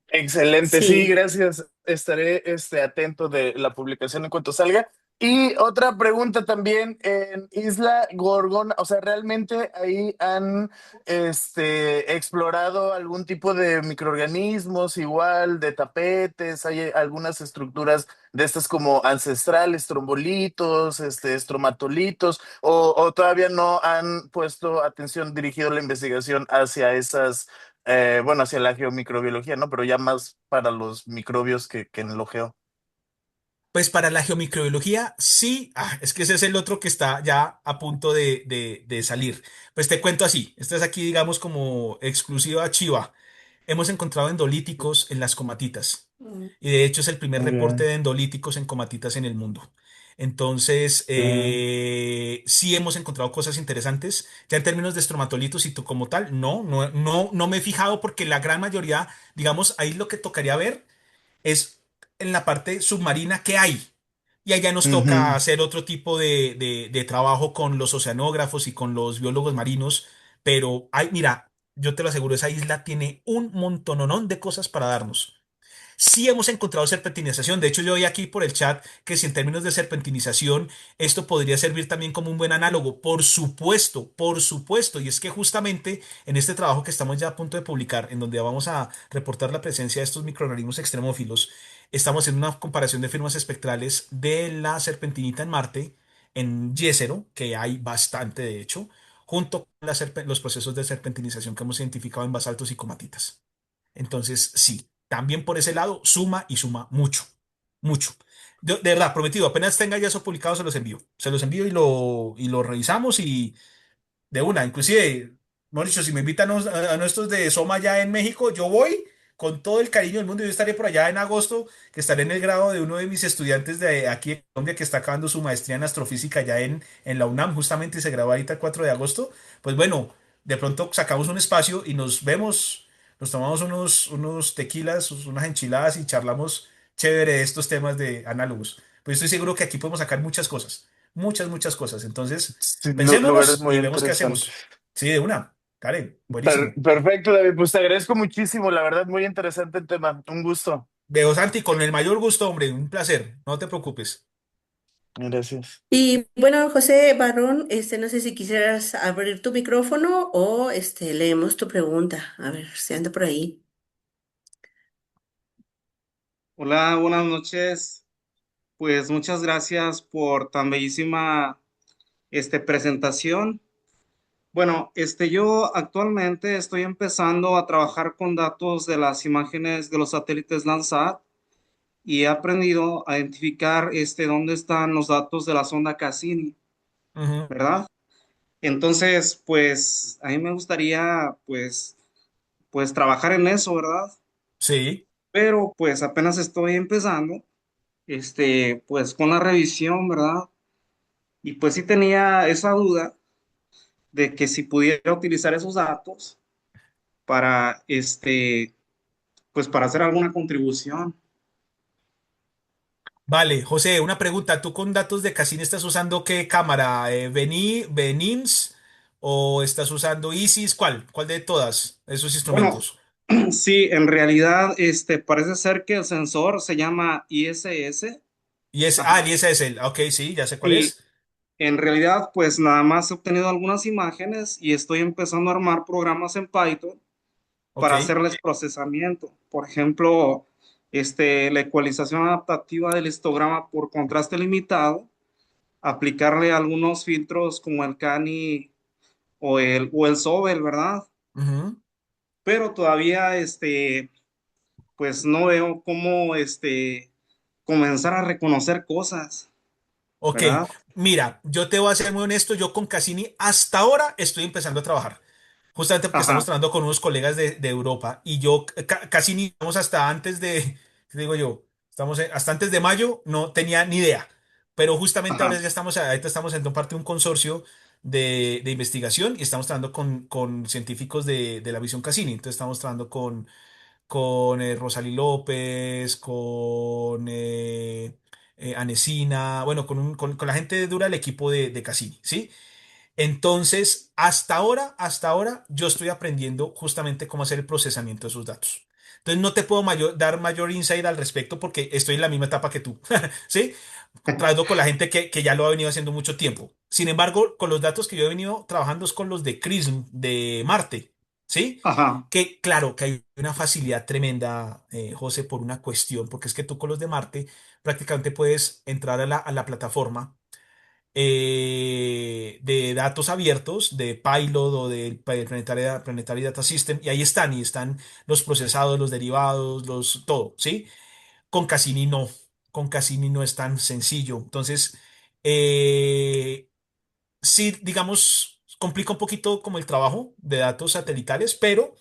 Excelente, sí, Sí. gracias. Estaré atento de la publicación en cuanto salga. Y otra pregunta también, en Isla Gorgona, o sea, ¿realmente ahí han explorado algún tipo de microorganismos igual, de tapetes? ¿Hay algunas estructuras de estas como ancestrales, trombolitos, estromatolitos, o todavía no han puesto atención, dirigido la investigación hacia esas, bueno, hacia la geomicrobiología, ¿no? Pero ya más para los microbios que en lo geo. Pues para la geomicrobiología, sí, es que ese es el otro que está ya a punto de salir. Pues te cuento así, esta es aquí, digamos, como exclusiva chiva. Hemos encontrado endolíticos en las comatitas Mm. y de hecho es el primer Muy reporte bien. de endolíticos en comatitas en el mundo. Entonces, Sí. sí hemos encontrado cosas interesantes. Ya en términos de estromatolitos y tú como tal, no me he fijado porque la gran mayoría, digamos, ahí lo que tocaría ver es en la parte submarina que hay. Y allá nos toca Ujú. hacer otro tipo de trabajo con los oceanógrafos y con los biólogos marinos. Pero, ay, mira, yo te lo aseguro, esa isla tiene un montononón de cosas para darnos. Sí hemos encontrado serpentinización. De hecho, yo vi aquí por el chat que si en términos de serpentinización esto podría servir también como un buen análogo. Por supuesto, por supuesto. Y es que justamente en este trabajo que estamos ya a punto de publicar, en donde vamos a reportar la presencia de estos microorganismos extremófilos, estamos haciendo una comparación de firmas espectrales de la serpentinita en Marte, en Jezero, que hay bastante de hecho, junto con los procesos de serpentinización que hemos identificado en basaltos y comatitas. Entonces, sí, también por ese lado suma y suma mucho, mucho. De verdad, prometido, apenas tenga ya eso publicado, se los envío. Se los envío y lo revisamos y de una. Inclusive, mejor dicho, si me invitan a nuestros de Soma allá en México, yo voy con todo el cariño del mundo. Yo estaré por allá en agosto, que estaré en el grado de uno de mis estudiantes de aquí de Colombia, que está acabando su maestría en astrofísica allá en la UNAM, justamente, y se gradúa ahorita el 4 de agosto. Pues bueno, de pronto sacamos un espacio y nos vemos, nos tomamos unos tequilas, unas enchiladas y charlamos chévere de estos temas de análogos. Pues estoy seguro que aquí podemos sacar muchas cosas, muchas, muchas cosas. Entonces, Sí, lugares pensémonos muy y vemos qué interesantes. hacemos. Sí, de una. Karen, buenísimo. Perfecto, David. Pues te agradezco muchísimo. La verdad, muy interesante el tema. Un gusto. Veo, Santi, con el mayor gusto, hombre, un placer. No te preocupes. Gracias. Y bueno, José Barrón, no sé si quisieras abrir tu micrófono o leemos tu pregunta. A ver si anda por ahí. Hola, buenas noches. Pues muchas gracias por tan bellísima presentación. Bueno, yo actualmente estoy empezando a trabajar con datos de las imágenes de los satélites Landsat y he aprendido a identificar dónde están los datos de la sonda Cassini, Ujú. ¿verdad? Entonces, pues a mí me gustaría pues trabajar en eso, ¿verdad? Sí, Pero pues apenas estoy empezando, pues con la revisión, ¿verdad? Y pues sí tenía esa duda de que si pudiera utilizar esos datos para, pues para hacer alguna contribución. vale. José, una pregunta. ¿Tú con datos de Cassini estás usando qué cámara? ¿Benims o estás usando Isis? ¿Cuál de todas esos Bueno, instrumentos? sí, en realidad, parece ser que el sensor se llama ISS. El Ajá. ISS. Ok, sí, ya sé cuál Y es. en realidad, pues nada más he obtenido algunas imágenes y estoy empezando a armar programas en Python Ok. para hacerles procesamiento. Por ejemplo, la ecualización adaptativa del histograma por contraste limitado, aplicarle algunos filtros como el CANI o el Sobel, ¿verdad? Ujú. Pero todavía, pues no veo cómo, comenzar a reconocer cosas, Ok, ¿verdad? mira, yo te voy a ser muy honesto, yo con Cassini hasta ahora estoy empezando a trabajar, justamente porque estamos Ajá, trabajando con unos colegas de Europa y yo Cassini, vamos hasta antes de, ¿qué digo yo? Hasta antes de mayo no tenía ni idea, pero justamente ajá, ahora ya ahorita estamos en parte de un consorcio de investigación y estamos trabajando con científicos de la visión Cassini, entonces estamos trabajando con Rosalí López, con Anesina, bueno, con la gente dura del equipo de Cassini, ¿sí? Entonces, hasta ahora, yo estoy aprendiendo justamente cómo hacer el procesamiento de esos datos. Entonces, no te puedo dar mayor insight al respecto porque estoy en la misma etapa que tú, ¿sí? Trabajando con la gente que ya lo ha venido haciendo mucho tiempo. Sin embargo, con los datos que yo he venido trabajando es con los de CRISM de Marte, ¿sí? ajá, Que claro, que hay una facilidad tremenda, José, por una cuestión, porque es que tú con los de Marte prácticamente puedes entrar a la plataforma de datos abiertos, de Pilot o del Planetary Data System, y ahí están los procesados, los derivados, todo, ¿sí? Con Cassini no, con Cassini no es tan sencillo. Entonces, eh, sí, digamos, complica un poquito como el trabajo de datos satelitales, pero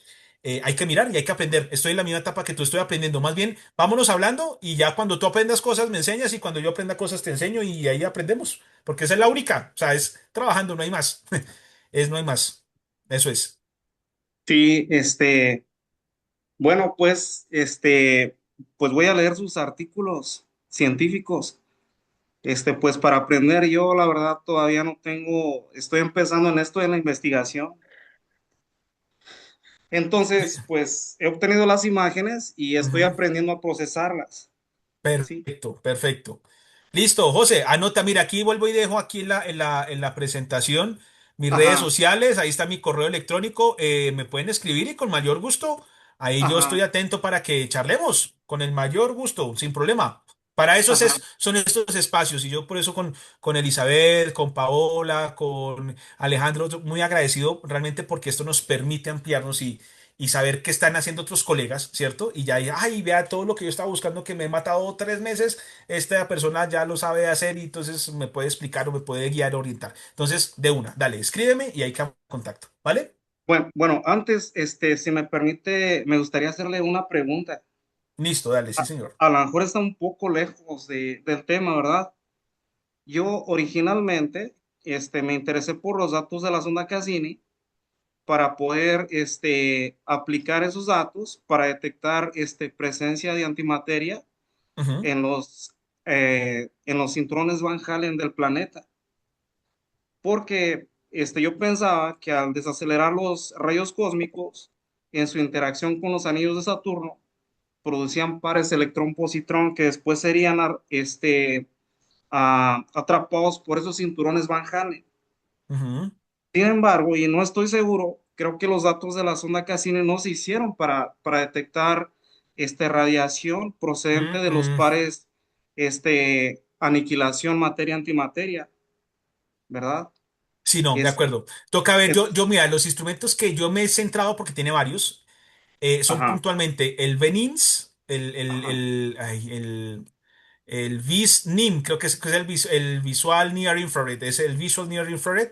hay que mirar y hay que aprender. Estoy en la misma etapa que tú estoy aprendiendo. Más bien, vámonos hablando y ya cuando tú aprendas cosas me enseñas y cuando yo aprenda cosas te enseño y ahí aprendemos, porque esa es la única. O sea, es trabajando, no hay más. No hay más. Eso es. sí, bueno, pues, pues voy a leer sus artículos científicos, pues para aprender. Yo, la verdad, todavía no tengo, estoy empezando en esto de la investigación. Entonces, pues he obtenido las imágenes y estoy Ujú. aprendiendo a procesarlas, ¿sí? Perfecto, perfecto. Listo, José, anota, mira, aquí vuelvo y dejo aquí en la presentación mis redes Ajá, sociales, ahí está mi correo electrónico, me pueden escribir y con mayor gusto, ahí yo estoy ajá, atento para que charlemos, con el mayor gusto, sin problema. Para eso ajá. son estos espacios y yo por eso con Elizabeth, con Paola, con Alejandro, muy agradecido realmente porque esto nos permite ampliarnos y saber qué están haciendo otros colegas, ¿cierto? Y ya, ay, vea todo lo que yo estaba buscando que me he matado 3 meses, esta persona ya lo sabe hacer y entonces me puede explicar o me puede guiar, orientar. Entonces, de una, dale, escríbeme y ahí quedamos en contacto, ¿vale? Bueno, antes, si me permite, me gustaría hacerle una pregunta. Listo, dale, sí, señor. A lo mejor está un poco lejos del tema, ¿verdad? Yo originalmente, me interesé por los datos de la sonda Cassini para poder, aplicar esos datos para detectar, presencia de antimateria Ujú, en los cinturones Van Allen del planeta. Porque, yo pensaba que al desacelerar los rayos cósmicos en su interacción con los anillos de Saturno, producían pares electrón-positrón que después serían, atrapados por esos cinturones Van Allen. ujú, Sin embargo, y no estoy seguro, creo que los datos de la sonda Cassini no se hicieron para detectar radiación procedente de los mm. pares aniquilación materia-antimateria, ¿verdad? Sí, no, de Es, acuerdo. Toca ver, es, mira, los instrumentos que yo me he centrado, porque tiene varios, son ajá, puntualmente el VENINS, ajá, el VIS-NIM, creo que es el Visual Near Infrared, es el Visual Near Infrared.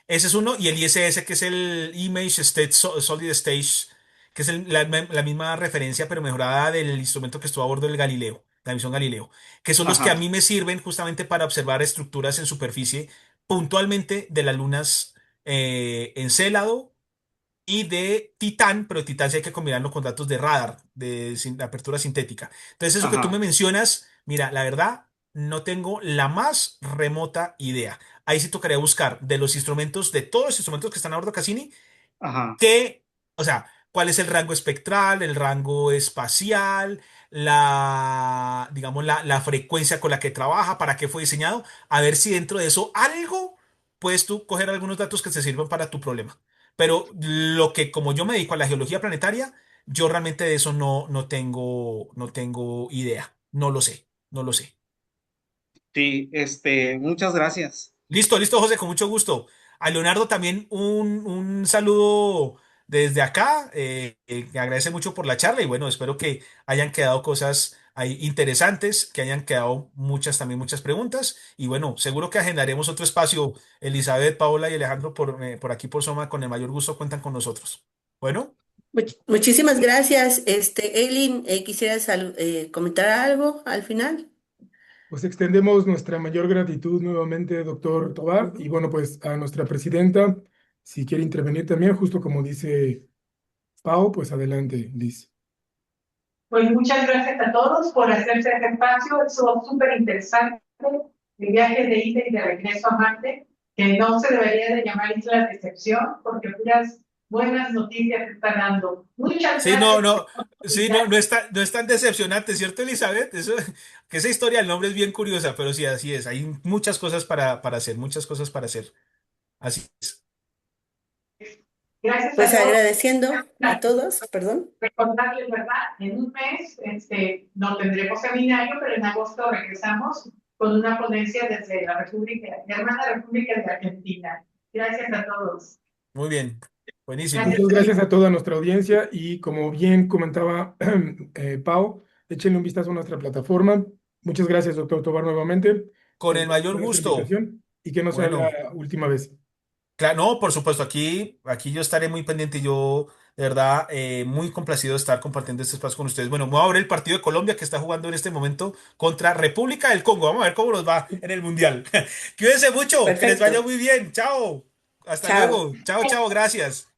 Ese es uno, y el ISS, que es el Image State Solid Stage, que es la misma referencia, pero mejorada del instrumento que estuvo a bordo del Galileo, la misión Galileo, que son los que a ajá, mí me sirven justamente para observar estructuras en superficie, puntualmente de las lunas Encélado y de Titán, pero Titán sí hay que combinarlo con datos de radar, de apertura sintética. Entonces, eso que tú me ajá, mencionas, mira, la verdad, no tengo la más remota idea. Ahí sí tocaría buscar de los instrumentos, de todos los instrumentos que están a bordo Cassini, ajá. qué, o sea, cuál es el rango espectral, el rango espacial, digamos, la frecuencia con la que trabaja, para qué fue diseñado, a ver si dentro de eso algo puedes tú coger algunos datos que te sirvan para tu problema. Pero lo que, como yo me dedico a la geología planetaria, yo realmente de eso no tengo idea. No lo sé, no lo sé. Sí, muchas gracias. Listo, listo, José, con mucho gusto. A Leonardo también un saludo desde acá. Que agradece mucho por la charla y bueno, espero que hayan quedado cosas ahí interesantes, que hayan quedado también muchas preguntas. Y bueno, seguro que agendaremos otro espacio. Elizabeth, Paola y Alejandro por aquí por Soma, con el mayor gusto cuentan con nosotros. Bueno, Muchísimas gracias. Eileen, ¿quisieras comentar algo al final? Pues extendemos nuestra mayor gratitud nuevamente, doctor Tobar, y bueno, pues a nuestra presidenta, si quiere intervenir también, justo como dice Pau, pues adelante, Liz. Pues muchas gracias a todos por hacerse este espacio. Estuvo súper interesante. El viaje de ida y de regreso a Marte, que no se debería de llamar Isla de Decepción, porque puras buenas noticias está dando. Muchas sí, no, gracias por no, la sí, oportunidad. no es tan decepcionante, ¿cierto, Elizabeth? Eso, que esa historia del nombre es bien curiosa, pero sí, así es. Hay muchas cosas para hacer, muchas cosas para hacer. Así es. Gracias Pues a todos. agradeciendo a todos, perdón. Recordarles, ¿verdad? En un mes no tendremos seminario, pero en agosto regresamos con una ponencia desde la Hermana República de Argentina. Gracias a todos. Muy bien. Buenísimo. Gracias. Muchas gracias a toda nuestra audiencia y como bien comentaba Pau, échenle un vistazo a nuestra plataforma. Muchas gracias, doctor Tobar, nuevamente Con el mayor por esta gusto. invitación y que no sea Bueno, la última vez. claro, no, por supuesto, aquí yo estaré muy pendiente. Yo, de verdad, muy complacido de estar compartiendo este espacio con ustedes. Bueno, me voy a ver el partido de Colombia que está jugando en este momento contra República del Congo. Vamos a ver cómo nos va en el Mundial. Cuídense mucho, que les vaya Perfecto. muy bien. Chao. Hasta Chao. luego. Chao, chao, gracias.